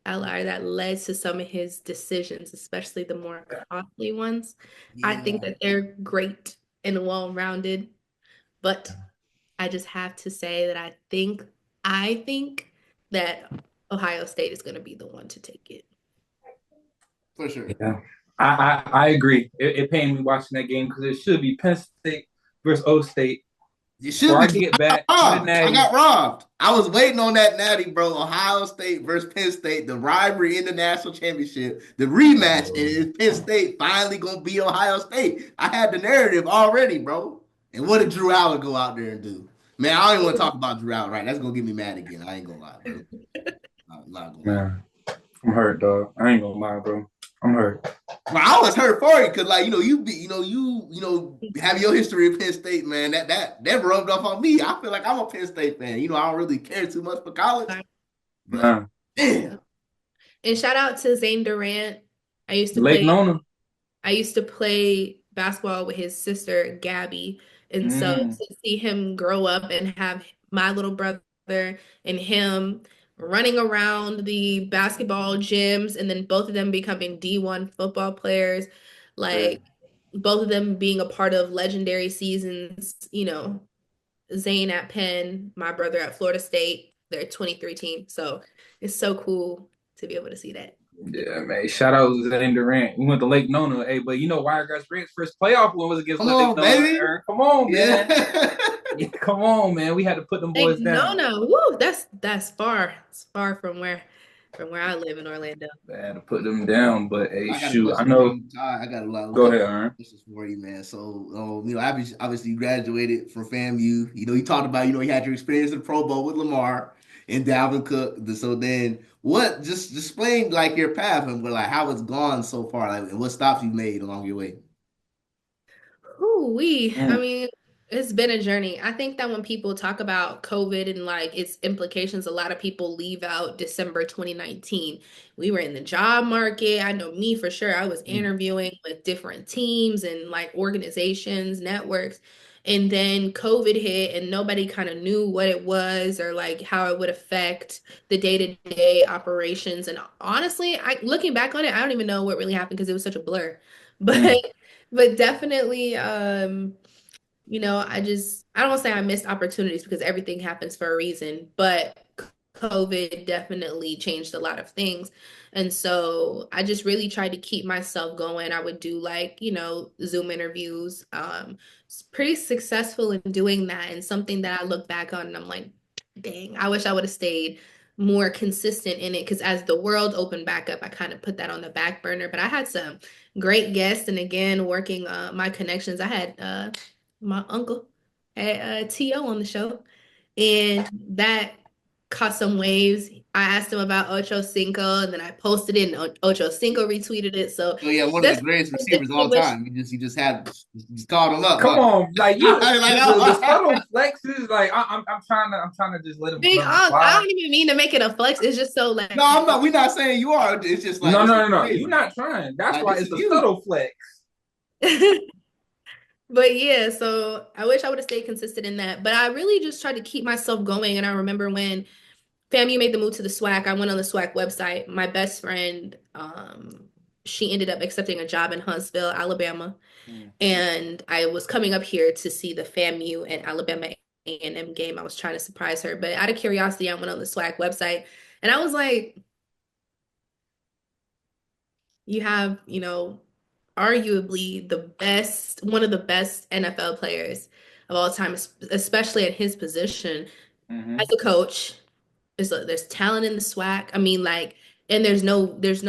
Speaker 3: Aller that led to some of his decisions, especially the more costly ones. I think
Speaker 1: Yeah,
Speaker 3: that they're great and well-rounded, but I just have to say that I think that Ohio State is going to be the one to take it.
Speaker 1: for sure.
Speaker 2: Yeah, I agree. It pained me watching that game because it should be Penn State versus O State.
Speaker 1: You
Speaker 2: Before
Speaker 1: should
Speaker 2: I
Speaker 1: be.
Speaker 2: get back to the
Speaker 1: I
Speaker 2: Natty,
Speaker 1: got robbed. I was waiting on that natty, bro. Ohio State versus Penn State, the rivalry in the national championship, the rematch, and it's Penn State finally gonna beat Ohio State. I had the narrative already, bro. And what did Drew Allen go out there and do? Man, I don't even want to talk about Drew Allen, right? That's gonna get me mad again. I ain't gonna lie, bro. I'm not gonna lie.
Speaker 2: man, I'm hurt, dog. I ain't gonna lie, bro. I'm hurt.
Speaker 1: Well, I was hurt for you because, like, have your history of Penn State, man. That rubbed off on me. I feel like I'm a Penn State fan. You know, I don't really care too much for college, but
Speaker 2: Nah,
Speaker 1: damn,
Speaker 3: And shout out to Zane Durant. I used to
Speaker 2: Lake
Speaker 3: play
Speaker 2: Nona.
Speaker 3: I used to play basketball with his sister Gabby. And so
Speaker 2: Mm,
Speaker 3: to see him grow up and have my little brother and him running around the basketball gyms and then both of them becoming D1 football players,
Speaker 1: man.
Speaker 3: like both of them being a part of legendary seasons, you know, Zane at Penn, my brother at Florida State, their 23 team. So it's so cool to be able to see that.
Speaker 2: yeah, man. Shout out to Zane Durant. We went to Lake Nona. Hey, but you know, Wiregrass Red's first playoff one was against
Speaker 1: Come
Speaker 2: Lake
Speaker 1: on,
Speaker 2: Nona.
Speaker 1: baby.
Speaker 2: Aaron. Come on, man.
Speaker 1: Yeah.
Speaker 2: Yeah, come on, man. We had to put them
Speaker 3: Like,
Speaker 2: boys
Speaker 3: no,
Speaker 2: down.
Speaker 3: no, woo, that's far. It's far from where I live in Orlando.
Speaker 2: Man, to put them down. But hey,
Speaker 1: I got a
Speaker 2: shoot, I
Speaker 1: question for
Speaker 2: know.
Speaker 1: you, Ty. I got a
Speaker 2: Go
Speaker 1: couple
Speaker 2: ahead, Aaron.
Speaker 1: questions for you, man. So, obviously you graduated from FAMU. You know, you talked about, you had your experience in Pro Bowl with Lamar and Dalvin Cook. So then, what? Just explain like your path and like how it's gone so far, like and what stops you made along your way.
Speaker 3: I
Speaker 2: Mm,
Speaker 3: mean, it's been a journey. I think that when people talk about COVID and like its implications, a lot of people leave out December 2019. We were in the job market. I know me for sure. I was
Speaker 1: Mm.
Speaker 3: interviewing with different teams and like organizations, networks. And then COVID hit and nobody kind of knew what it was or like how it would affect the day-to-day operations. And honestly, I looking back on it, I don't even know what really happened because it was such a blur.
Speaker 2: mm,
Speaker 3: But definitely, you know, I don't want to say I missed opportunities because everything happens for a reason, but COVID definitely changed a lot of things. And so I just really tried to keep myself going. I would do like, you know, Zoom interviews. Pretty successful in doing that and something that I look back on and I'm like, dang, I wish I would have stayed more consistent in it because as the world opened back up, I kind of put that on the back burner. But I had some great guests, and again, working my connections. I had my uncle had T.O. on the show, and that caught some waves. I asked him about Ocho Cinco, and then I posted it, and Ocho Cinco retweeted it. So
Speaker 1: So yeah, one of the
Speaker 3: that's
Speaker 1: greatest receivers of all
Speaker 3: definitely
Speaker 1: time. You just called him up,
Speaker 2: come
Speaker 1: huh?
Speaker 2: on, like you,
Speaker 1: Like,
Speaker 2: the
Speaker 1: oh.
Speaker 2: subtle flexes. Like I'm trying to just
Speaker 3: being
Speaker 2: let them
Speaker 3: honest, I
Speaker 2: slide.
Speaker 3: don't even mean to make it a flex. It's just so
Speaker 1: No,
Speaker 3: like,
Speaker 1: I'm not. We're not saying you are. It's just like
Speaker 2: No,
Speaker 1: this is
Speaker 2: no, no, no. You're
Speaker 1: crazy.
Speaker 2: not trying. That's
Speaker 1: Like
Speaker 2: why
Speaker 1: this
Speaker 2: it's
Speaker 1: is
Speaker 2: a
Speaker 1: you.
Speaker 2: subtle flex.
Speaker 3: but yeah, so I wish I would have stayed consistent in that. But I really just tried to keep myself going. And I remember when FAMU made the move to the SWAC, I went on the SWAC website. My best friend, she ended up accepting a job in Huntsville, Alabama.
Speaker 2: Mm.
Speaker 3: And I was coming up here to see the FAMU and Alabama A&M game. I was trying to surprise her. But out of curiosity, I went on the SWAC website and I was like, you have, you know, arguably one of the best NFL players of all time, especially at his position as
Speaker 2: Mm-hmm.
Speaker 3: a coach. There's talent in the SWAC. I mean, like, and there's no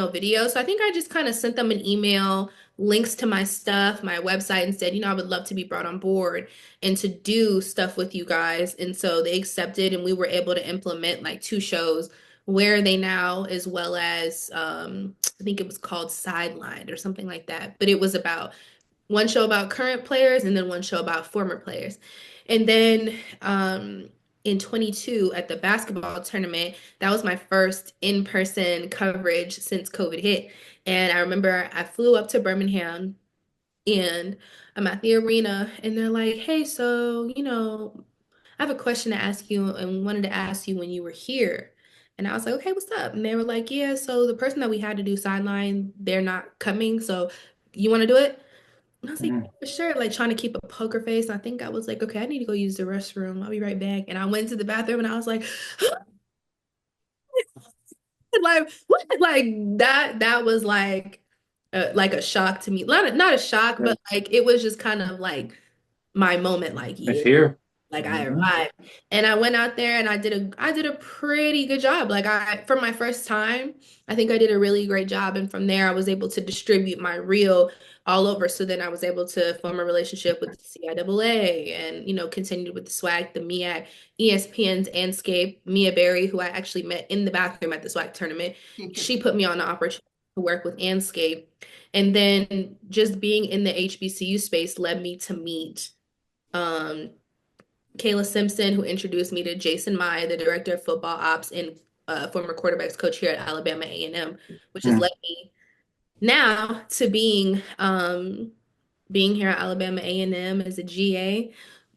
Speaker 3: video. So I think I just kind of sent them an email links to my stuff, my website, and said, I would love to be brought on board and to do stuff with you guys. And so they accepted, and we were able to implement like two shows. Where Are They Now, as well as I think it was called Sidelined or something like that. But it was about one show about current players and then one show about former players. And then in 22 at the basketball tournament, that was my first in-person coverage since COVID hit. And I remember I flew up to Birmingham and I'm at the arena and they're like, hey, so, I have a question to ask you and wanted to ask you when you were here. And I was like, okay, what's up? And they were like, yeah, so the person that we had to do sideline, they're not coming. So you want to do it? And I was like,
Speaker 2: Mm-hmm.
Speaker 3: for sure, like trying to keep a poker face. I think I was like, okay, I need to go use the restroom. I'll be right back. And I went to the bathroom and I was like, like what? Like that was like a shock to me. Not a shock,
Speaker 2: Yeah.
Speaker 3: but like it was just kind of like my moment, like,
Speaker 2: It's
Speaker 3: yeah.
Speaker 2: here.
Speaker 3: Like I
Speaker 2: Mm-hmm.
Speaker 3: arrived and I went out there and I did a pretty good job. Like for my first time, I think I did a really great job. And from there I was able to distribute my reel all over. So then I was able to form a relationship with the CIAA and, continued with the SWAC, the MEAC, ESPN's Anscape, Mia Berry, who I actually met in the bathroom at the SWAC tournament. She put me on the opportunity to work with Anscape. And then just being in the HBCU space led me to meet um Kayla Simpson, who introduced me to Jason Mai, the director of football ops and former quarterbacks coach here at Alabama A&M, which has led me now to being here at Alabama A&M as a GA.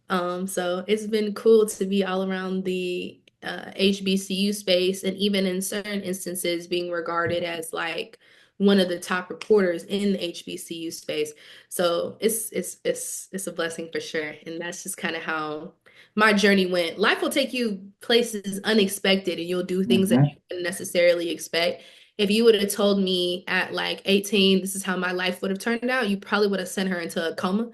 Speaker 3: So it's been cool to be all around the HBCU space and even in certain instances being regarded as like one of the top reporters in the HBCU space. So it's a blessing for sure. And that's just kind of how my journey went. Life will take you places unexpected and you'll do things that
Speaker 2: Mm-hmm.
Speaker 3: you wouldn't necessarily expect. If you would have told me at like 18, this is how my life would have turned out, you probably would have sent her into a coma.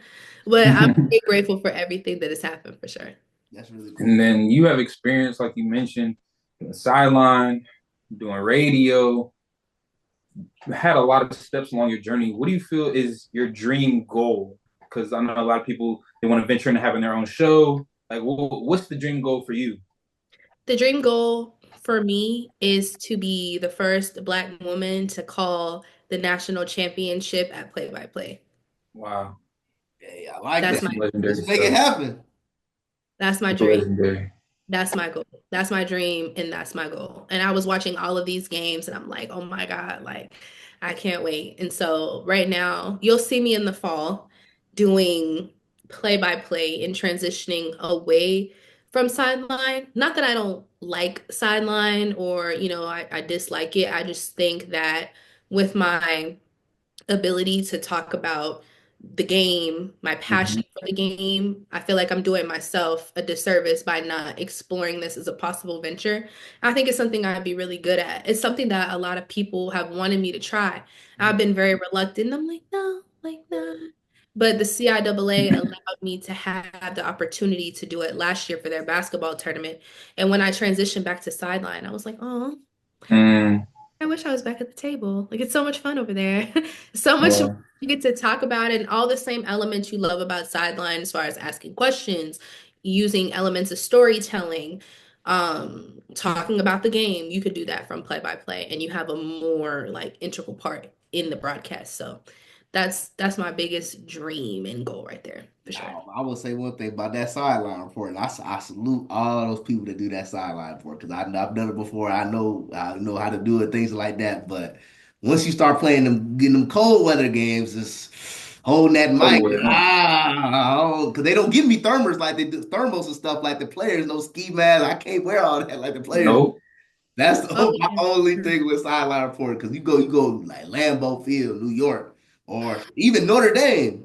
Speaker 3: But I'm very grateful for everything that has happened for sure.
Speaker 1: That's really
Speaker 2: And
Speaker 1: cool.
Speaker 2: then you have experience, like you mentioned, doing sideline, doing radio. You had a lot of steps along your journey. What do you feel is your dream goal? Because I know a lot of people, they want to venture into having their own show. Like, what's the dream goal for you?
Speaker 3: The dream goal for me is to be the first Black woman to call the national championship at play-by-play.
Speaker 2: Wow,
Speaker 1: Yeah, I like
Speaker 3: That's
Speaker 1: that.
Speaker 3: my
Speaker 2: that's some legendary
Speaker 1: Let's make it
Speaker 2: stuff.
Speaker 1: happen.
Speaker 3: that's my
Speaker 2: Super
Speaker 3: dream.
Speaker 2: legendary.
Speaker 3: That's my goal. That's my dream, and that's my goal. And I was watching all of these games, and I'm like, oh my God, like I can't wait. And so right now, you'll see me in the fall doing play-by-play and transitioning away from sideline. Not that I don't like sideline or, I dislike it. I just think that with my ability to talk about the game, my
Speaker 2: Mm-hmm.
Speaker 3: passion for the game, I feel like I'm doing myself a disservice by not exploring this as a possible venture. I think it's something I'd be really good at. It's something that a lot of people have wanted me to try. I've been very reluctant. I'm like, no, like, no. But the CIAA allowed me to have the opportunity to do it last year for their basketball tournament. And when I transitioned back to sideline, I was like, oh,
Speaker 2: Mm,
Speaker 3: I wish I was back at the table. Like it's so much fun over there. So much
Speaker 2: yeah.
Speaker 3: you get to talk about it and all the same elements you love about sideline as far as asking questions, using elements of storytelling, talking about the game. You could do that from play by play and you have a more like integral part in the broadcast. So that's my biggest dream and goal right there for sure.
Speaker 1: I will say one thing about that sideline report. I salute all those people that do that sideline report because I've done it before. I know how to do it, things like that. But once you start playing them, getting them cold weather games, it's holding that
Speaker 2: Oh,
Speaker 1: mic.
Speaker 2: yeah.
Speaker 1: Because they don't give me thermals like they do thermals and stuff like the players. No ski mask. I can't wear all that like the players.
Speaker 2: Nope.
Speaker 1: That's
Speaker 3: Oh
Speaker 1: my
Speaker 3: yeah.
Speaker 1: only thing with sideline report because you go like Lambeau Field, New York, or even Notre Dame.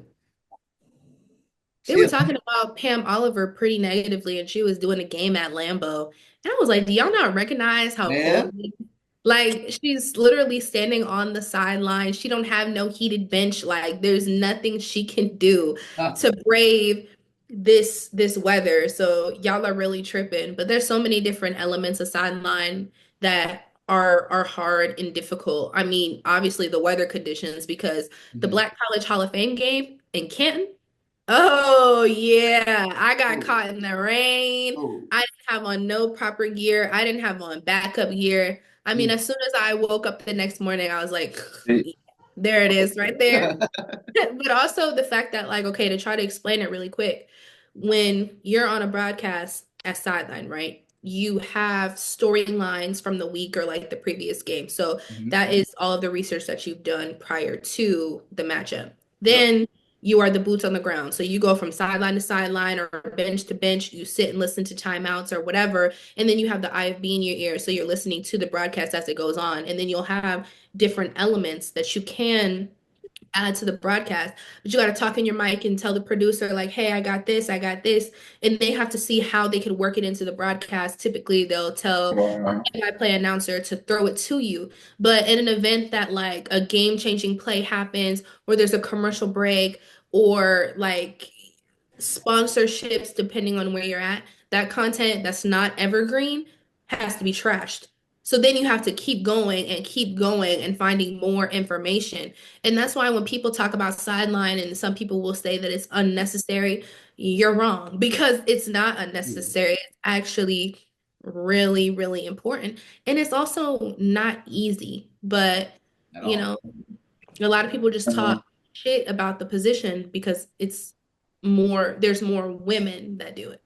Speaker 3: They were
Speaker 1: Shit,
Speaker 3: talking about Pam Oliver pretty negatively, and she was doing a game at Lambeau. And I was like, do y'all not recognize how cold
Speaker 1: man.
Speaker 3: it is? Like, she's literally standing on the sideline. She don't have no heated bench. Like, there's nothing she can do to brave this weather. So y'all are really tripping. But there's so many different elements of sideline that are hard and difficult. I mean, obviously the weather conditions because the
Speaker 1: Mhm.
Speaker 3: Black College Hall of Fame game in Canton. Oh yeah, I got
Speaker 1: Oh,
Speaker 3: caught in the rain.
Speaker 1: oh.
Speaker 3: I didn't have on no proper gear. I didn't have on backup gear. I mean,
Speaker 1: Mm.
Speaker 3: as soon as I woke up the next morning, I was like, there it is right there. But also the fact that, like, okay, to try to explain it really quick, when you're on a broadcast at sideline, right? You have storylines from the week or like the previous game. So
Speaker 1: Mhm.
Speaker 3: that is all of the research that you've done prior to the matchup.
Speaker 1: Yep.
Speaker 3: Then you are the boots on the ground. So you go from sideline to sideline or bench to bench. You sit and listen to timeouts or whatever. And then you have the IFB in your ear. So you're listening to the broadcast as it goes on. And then you'll have different elements that you can add to the broadcast. But you got to talk in your mic and tell the producer, like, hey, I got this, I got this. And they have to see how they can work it into the broadcast. Typically, they'll tell
Speaker 2: Wow.
Speaker 3: the play announcer to throw it to you. But in an event that like a game-changing play happens, or there's a commercial break, or like sponsorships, depending on where you're at, that content that's not evergreen has to be trashed. So then you have to keep going and finding more information. And that's why when people talk about sideline and some people will say that it's unnecessary, you're wrong because it's not
Speaker 1: Yeah.
Speaker 3: unnecessary. It's actually really, really important. And it's also not easy, but
Speaker 1: At
Speaker 3: you
Speaker 1: all.
Speaker 3: know, a lot of people just talk shit about the position because there's more women that do it.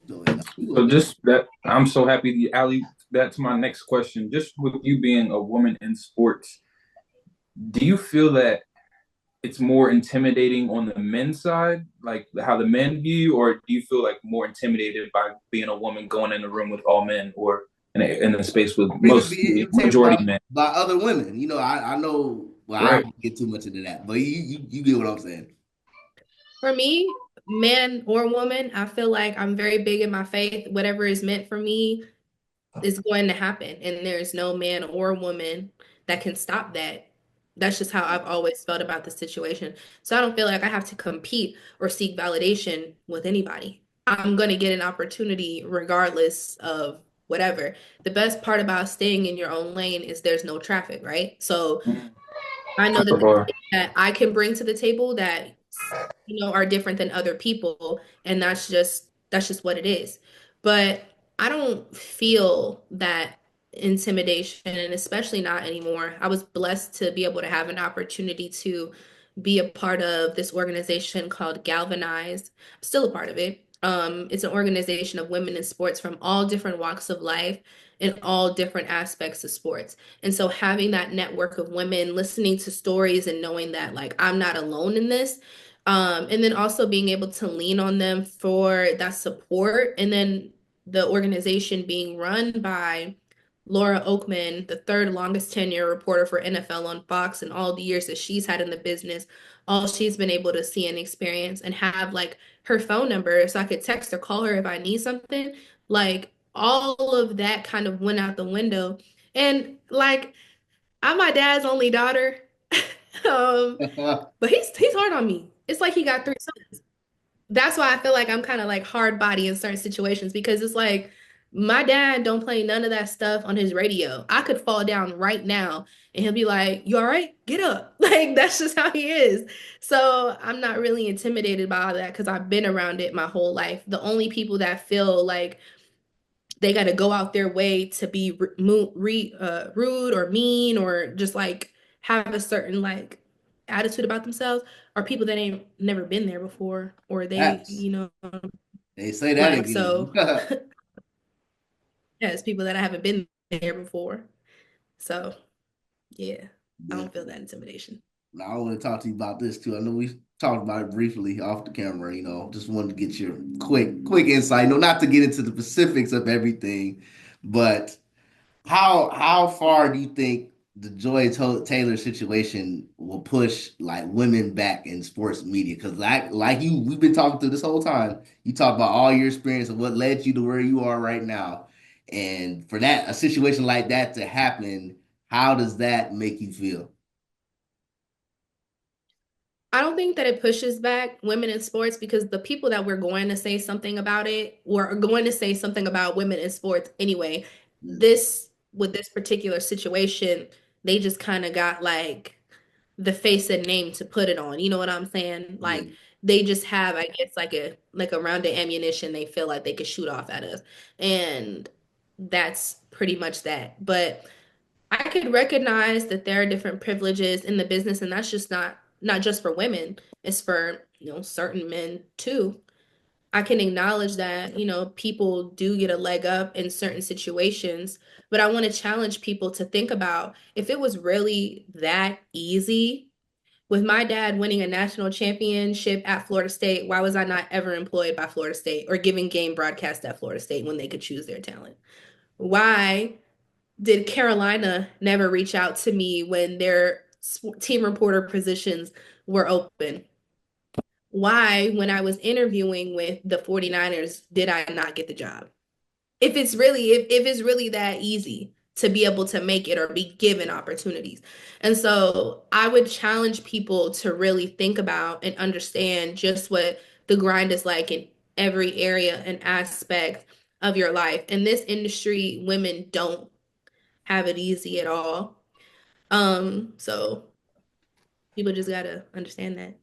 Speaker 1: So, and
Speaker 2: So just that, I'm so happy you alley that to my next question. Just with you being a woman in sports, do you feel that it's more intimidating on the men's side, like how the men view you, or do you feel like more intimidated by being a woman going in a room with all men, or in a space with
Speaker 1: even being
Speaker 2: mostly
Speaker 1: imitated
Speaker 2: majority men,
Speaker 1: by other women. I know. Well, I
Speaker 2: right?
Speaker 1: don't get too much into that, but you get what I'm saying.
Speaker 3: For me, man or woman, I feel like I'm very big in my faith. Whatever is meant for me is going to happen, and there's no man or woman that can stop that. That's just how I've always felt about the situation. So I don't feel like I have to compete or seek validation with anybody. I'm going to get an opportunity regardless of whatever. The best part about staying in your own lane is there's no traffic, right? So I know that the
Speaker 2: Or
Speaker 3: things that I can bring to the table that are different than other people, and that's just what it is. But I don't feel that intimidation, and especially not anymore. I was blessed to be able to have an opportunity to be a part of this organization called Galvanize. I'm still a part of it. It's an organization of women in sports from all different walks of life in all different aspects of sports. And so having that network of women listening to stories and knowing that like I'm not alone in this, and then also being able to lean on them for that support. And then the organization being run by Laura Oakman, the third longest tenure reporter for NFL on Fox, and all the years that she's had in the business, all she's been able to see and experience and have like her phone number so I could text or call her if I need something. Like all of that kind of went out the window. And like I'm my dad's only daughter. Um, but he's hard on me. It's like he got three sons. That's why I feel like I'm kind of like hard body in certain situations because it's like my dad don't play none of that stuff on his radio. I could fall down right now and he'll be like, "You all right? Get up." Like that's just how he is. So I'm not really intimidated by all that because I've been around it my whole life. The only people that feel like they got to go out their way to be rude or mean or just like have a certain like attitude about themselves are people that ain't never been there before or they,
Speaker 1: That's they say that
Speaker 3: like
Speaker 1: again.
Speaker 3: so yeah, it's people that I haven't been there before. So yeah, I don't feel that
Speaker 1: Definitely.
Speaker 3: intimidation.
Speaker 1: Now I want to talk to you about this too. I know we talked about it briefly off the camera. Just wanted to get your quick insight. Not to get into the specifics of everything, but how far do you think the Taylor situation will push like women back in sports media? Because like we've been talking through this whole time. You talk about all your experience and what led you to where you are right now, and for that a situation like that to happen, how does that make you feel?
Speaker 3: I don't think that it pushes back women in sports because the people that we're going to say something about it or are going to say something about women in sports anyway. This with this particular situation, they just kind of got like the face and name to put it on. You know what I'm saying?
Speaker 1: Yeah.
Speaker 3: Like they just have, I guess, like a round of ammunition they feel like they could shoot off at us. And that's pretty much that. But I could recognize that there are different privileges in the business, and that's just not just for women. It's for, certain men too. I can acknowledge that, people do get a leg up in certain situations, but I want to challenge people to think about if it was really that easy with my dad winning a national championship at Florida State, why was I not ever employed by Florida State or giving game broadcast at Florida State when they could choose their talent? Why did Carolina never reach out to me when their team reporter positions were open? Why, when I was interviewing with the 49ers, did I not get the job? If it's really that easy to be able to make it or be given opportunities. And so I would challenge people to really think about and understand just what the grind is like in every area and aspect of your life. In this industry, women don't have it easy at all. So people just gotta understand that.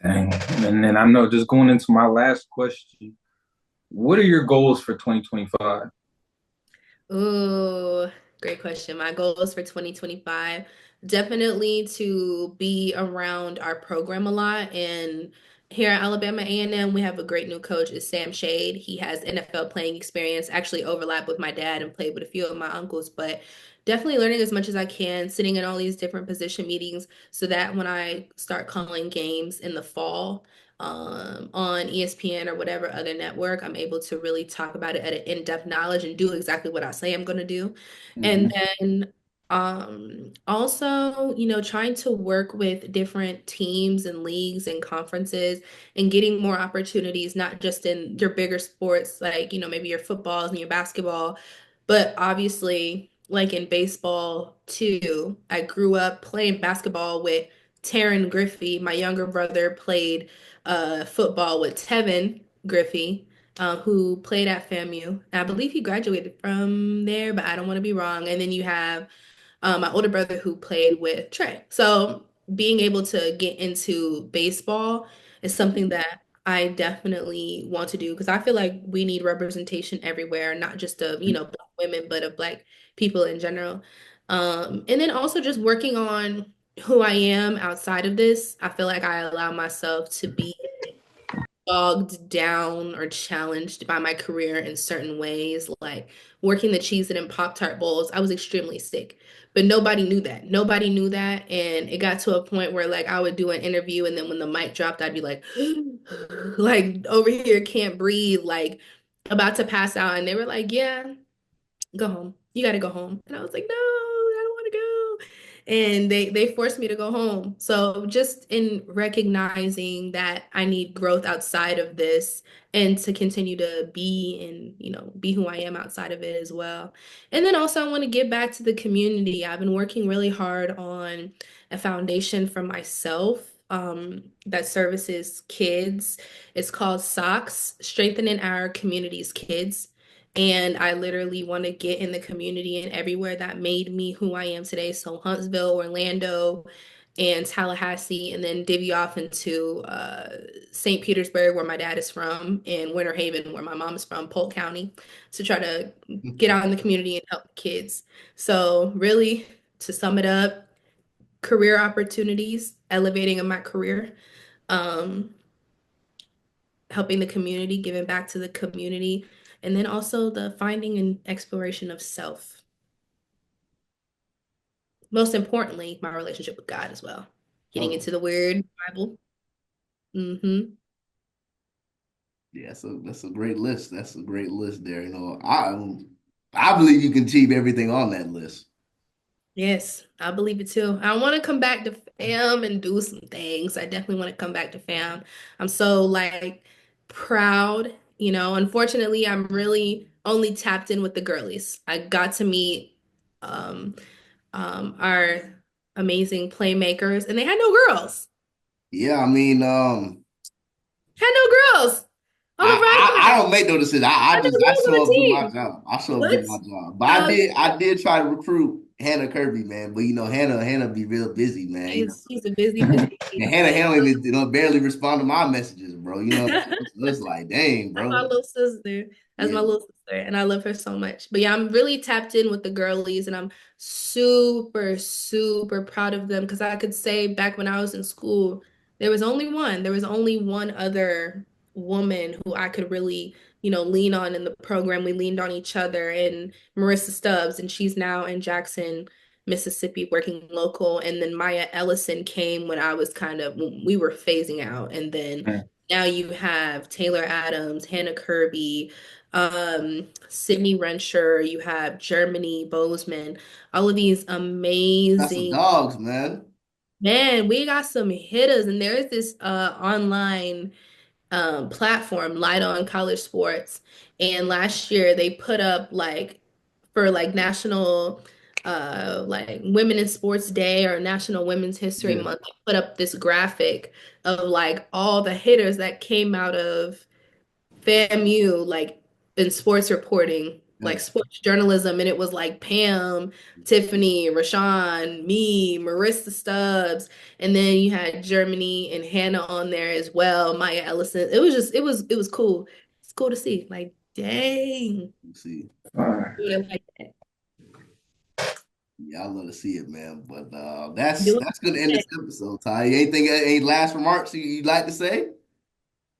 Speaker 2: Dang. And then I know just going into my last question, what are your goals for 2025?
Speaker 3: Ooh, great question. My goals for 2025, definitely to be around our program a lot. And here at Alabama A&M, we have a great new coach, is Sam Shade. He has NFL playing experience, actually overlapped with my dad and played with a few of my uncles, but definitely learning as much as I can, sitting in all these different position meetings so that when I start calling games in the fall, on ESPN or whatever other network, I'm able to really talk about it at an in-depth knowledge and do exactly what I say I'm going to do. And
Speaker 2: Mhm.
Speaker 3: then also, trying to work with different teams and leagues and conferences and getting more opportunities, not just in your bigger sports, like, maybe your footballs and your basketball, but obviously, like in baseball too. I grew up playing basketball with Taryn Griffey. My younger brother played football with Tevin Griffey, who played at FAMU. I believe he graduated from there, but I don't want to be wrong. And then you have my older brother who played with Trey. So being able to get into baseball is something that I definitely want to do because I feel like we need representation everywhere, not just of, Black women, but of Black people in general. And then also just working on who I am outside of this. I feel like I allow myself to be bogged down or challenged by my career in certain ways, like working the cheese and Pop-Tart bowls. I was extremely sick, but nobody knew that. Nobody knew that. And it got to a point where like I would do an interview and then when the mic dropped, I'd be like, like over here, can't breathe, like about to pass out. And they were like, yeah, go home. You got to go home. And I was like, no, I don't want to go. And they forced me to go home. So just in recognizing that I need growth outside of this and to continue to be and, be who I am outside of it as well. And then also I want to give back to the community. I've been working really hard on a foundation for myself. That services kids. It's called SOCS, Strengthening Our Community's Kids. And I literally want to get in the community and everywhere that made me who I am today. So Huntsville, Orlando, and Tallahassee, and then divvy off into St. Petersburg, where my dad is from, and Winter Haven, where my mom is from, Polk County, to try to get out in the community and help kids. So really, to sum it up, career opportunities, elevating in my career, um, helping the community, giving back to the community, and then also the finding and exploration of self. Most importantly, my relationship with God as well. Getting
Speaker 1: Okay.
Speaker 3: into the Word, Bible. Mm-hmm.
Speaker 1: Yeah, so that's a great list. That's a great list there. I believe you can achieve everything on that list.
Speaker 3: Yes, I believe it too. I want to come back to fam and do some things. I definitely want to come back to fam. I'm so like proud. Unfortunately, I'm really only tapped in with the girlies. I got to meet um our amazing playmakers, and they had no girls.
Speaker 1: Yeah, I mean,
Speaker 3: Had no girls. On a
Speaker 1: I
Speaker 3: regular.
Speaker 1: don't make no decisions.
Speaker 3: I know
Speaker 1: I
Speaker 3: girls on
Speaker 1: show
Speaker 3: the
Speaker 1: up, do my
Speaker 3: team.
Speaker 1: job. I show up, do
Speaker 3: What?
Speaker 1: my job. But
Speaker 3: Um,
Speaker 1: I did try to recruit Hannah Kirby, man. But Hannah be real busy, man.
Speaker 3: she's a busy, busy
Speaker 1: And
Speaker 3: lady,
Speaker 1: Hannah
Speaker 3: but
Speaker 1: don't even barely respond to my messages, bro. It's like, dang,
Speaker 3: that's my
Speaker 1: bro.
Speaker 3: little sister. That's
Speaker 1: Yeah,
Speaker 3: my little sister, and I love her so much. But yeah, I'm really tapped in with the girlies, and I'm super, super proud of them because I could say back when I was in school, there was only one. There was only one other woman who I could really, lean on in the program. We leaned on each other, and Marissa Stubbs, and she's now in Jackson, Mississippi, working local. And then Maya Ellison came when I was when we were phasing out, and then now you have Taylor Adams, Hannah Kirby, Sydney Rensher, you have Germany, Bozeman, all of these
Speaker 1: got some
Speaker 3: amazing
Speaker 1: dogs, man.
Speaker 3: man. We got some hitters, and there's this online platform, Light on College Sports. And last year they put up like for like national like Women in Sports Day or National Women's History
Speaker 1: Yeah,
Speaker 3: Month, they put up this graphic of like all the hitters that came out of FAMU, like in sports reporting,
Speaker 1: yeah.
Speaker 3: like sports journalism, and it was like Pam, Tiffany, Rashawn, me, Marissa Stubbs, and then you had Germany and Hannah on there as well, Maya Ellison. It was just, it was cool. It's cool to see. Like, dang,
Speaker 1: You see.
Speaker 3: I really like that.
Speaker 1: Yeah, I love to see it, man. But
Speaker 3: Doing
Speaker 1: that's gonna end
Speaker 3: it.
Speaker 1: this episode, Ty. Anything, any last remarks you'd like to say?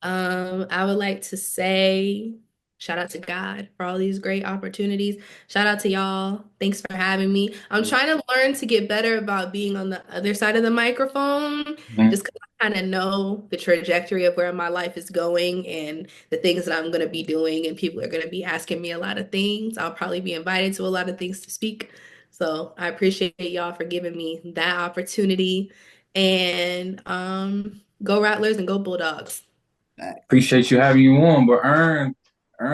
Speaker 3: I would like to say shout out to God for all these great opportunities. Shout out to y'all. Thanks for having me. I'm
Speaker 1: Yeah,
Speaker 3: trying to learn to get better about being on the other side of the microphone, just because I kind of know the trajectory of where my life is going and the things that I'm going to be doing, and people are going to be asking me a lot of things. I'll probably be invited to a lot of things to speak. So I appreciate y'all for giving me that opportunity. And go Rattlers and go Bulldogs.
Speaker 1: facts.
Speaker 2: Appreciate you having you on, but Ern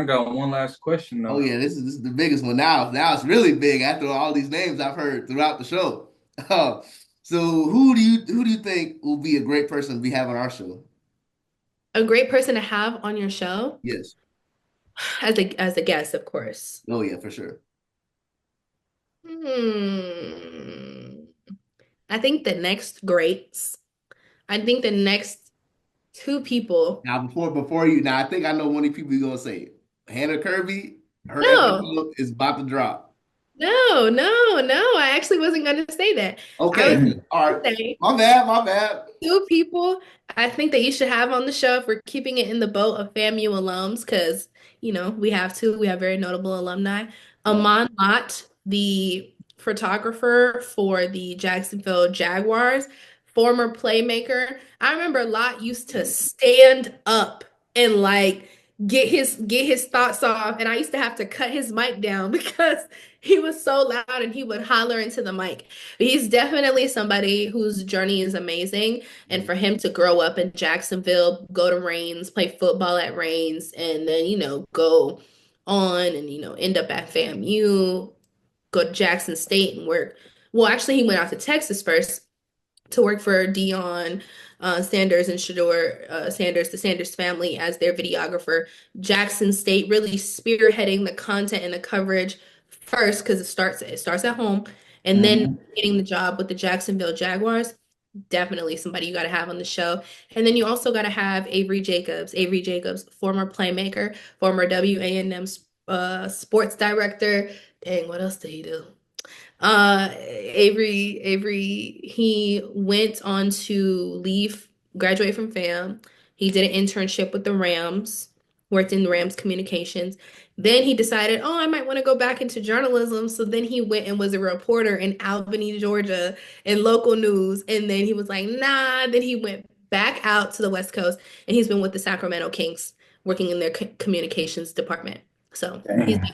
Speaker 2: got one last question
Speaker 1: Oh
Speaker 2: though.
Speaker 1: yeah, this is the biggest one now. Now it's really big after all these names I've heard throughout the show. Uh, so who do you think will be a great person to be having our show?
Speaker 3: A great person to have on your show
Speaker 1: Yes.
Speaker 3: as a guest, of course.
Speaker 1: Oh yeah, for sure.
Speaker 3: Hmm. I think the next greats. I think the next two people.
Speaker 1: Now before you now, I think I know one of the people you're gonna say. Hannah Kirby, her
Speaker 3: No,
Speaker 1: episode is about to drop.
Speaker 3: no. I actually wasn't going to say that. I
Speaker 1: Okay.
Speaker 3: was
Speaker 2: Mm.
Speaker 1: All
Speaker 3: going
Speaker 1: right.
Speaker 3: to say
Speaker 1: My bad.
Speaker 3: two people I think that you should have on the show if we're keeping it in the boat of FAMU alums, because, we have two. We have very notable alumni.
Speaker 1: Right.
Speaker 3: Amon Lott, the photographer for the Jacksonville Jaguars, former playmaker. I remember Lott used to stand up and like get his thoughts off, and I used to have to cut his mic down because he was so loud and he would holler into the mic. But he's definitely somebody whose journey is amazing. And for him to grow up in Jacksonville, go to Rains, play football at Rains, and then, go on and, end up at FAMU, go to Jackson State and work. Well, actually, he went out to Texas first to work for Dion Sanders and Shador Sanders, the Sanders family, as their videographer. Jackson State really spearheading the content and the coverage first because it starts at home, and then
Speaker 2: Mhm.
Speaker 3: getting the job with the Jacksonville Jaguars. Definitely somebody you got to have on the show. And then you also got to have Avery Jacobs. Avery Jacobs, former playmaker, former WA&M sports director. Dang, what else did he do? Avery, he went on to graduate from FAM. He did an internship with the Rams, worked in the Rams communications. Then he decided, oh, I might want to go back into journalism. So then he went and was a reporter in Albany, Georgia, in local news. And then he was like, nah. Then he went back out to the West Coast, and he's been with the Sacramento Kings, working in their communications department. So he's
Speaker 2: Damn.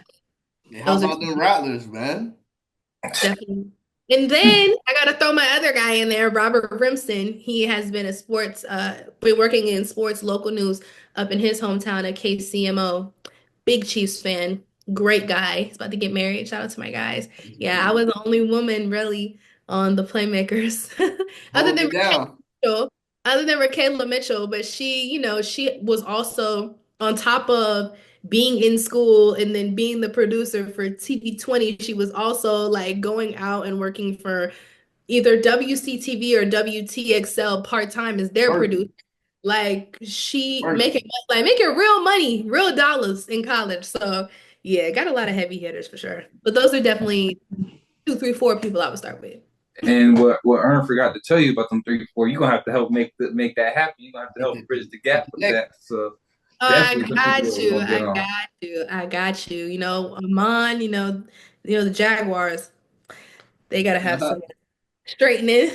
Speaker 1: Yeah, how
Speaker 3: those are
Speaker 1: about them Rattlers, man?
Speaker 3: definitely. And then I gotta throw my other guy in there, Robert Brimson. He has been been working in sports local news up in his hometown at KCMO. Big Chiefs fan, great guy. He's about to get married. Shout out to my guys. Yeah, I was the only woman really on the Playmakers, other
Speaker 1: Holding
Speaker 3: than
Speaker 1: it down.
Speaker 3: Mitchell, other than Raquel Mitchell, but she was also on top of being in school and then being the producer for TV20, she was also like going out and working for either WCTV or WTXL part-time as their producer.
Speaker 1: Working,
Speaker 3: Like she
Speaker 1: working.
Speaker 3: making real money, real dollars in college. So yeah, got a lot of heavy hitters for sure. But those are definitely two, three, four people I would start with.
Speaker 2: And what Ern forgot to tell you about them 3 4, you're gonna have to help make that happen. You're gonna have to
Speaker 1: Make
Speaker 2: help
Speaker 1: that
Speaker 2: bridge the gap with
Speaker 1: connect.
Speaker 2: that. So
Speaker 3: Oh,
Speaker 2: definitely
Speaker 3: I
Speaker 2: some people
Speaker 3: got
Speaker 2: are
Speaker 3: you.
Speaker 2: gonna get
Speaker 3: I
Speaker 2: on.
Speaker 3: got you. I got you. You know, Amon, the Jaguars, they gotta have
Speaker 1: Uh-huh.
Speaker 3: some straightening.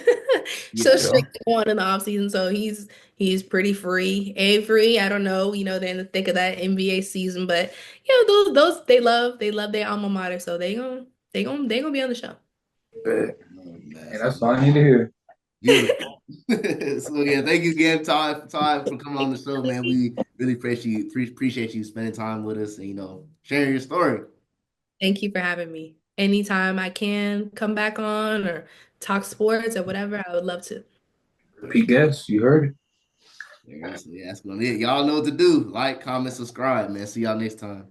Speaker 3: So
Speaker 2: Yeah.
Speaker 3: straight going in the off season. So he's pretty free. Free. I don't know, they're in the thick of that NBA season, but those they love their alma mater, so they gonna be on the show.
Speaker 2: Bet.
Speaker 1: Oh, man,
Speaker 2: And
Speaker 1: so
Speaker 2: that's all I need to hear.
Speaker 1: beautiful. So yeah, thank you again, Todd, for coming on the show, man. We really appreciate you spending time with us and sharing your story.
Speaker 3: Thank you for having me. Anytime I can come back on or talk sports or whatever, I would love to.
Speaker 2: Repeat guess, you heard it.
Speaker 1: There it is. So yeah, that's gonna be it. Y'all know what to do. Like, comment, subscribe, man. See y'all next time.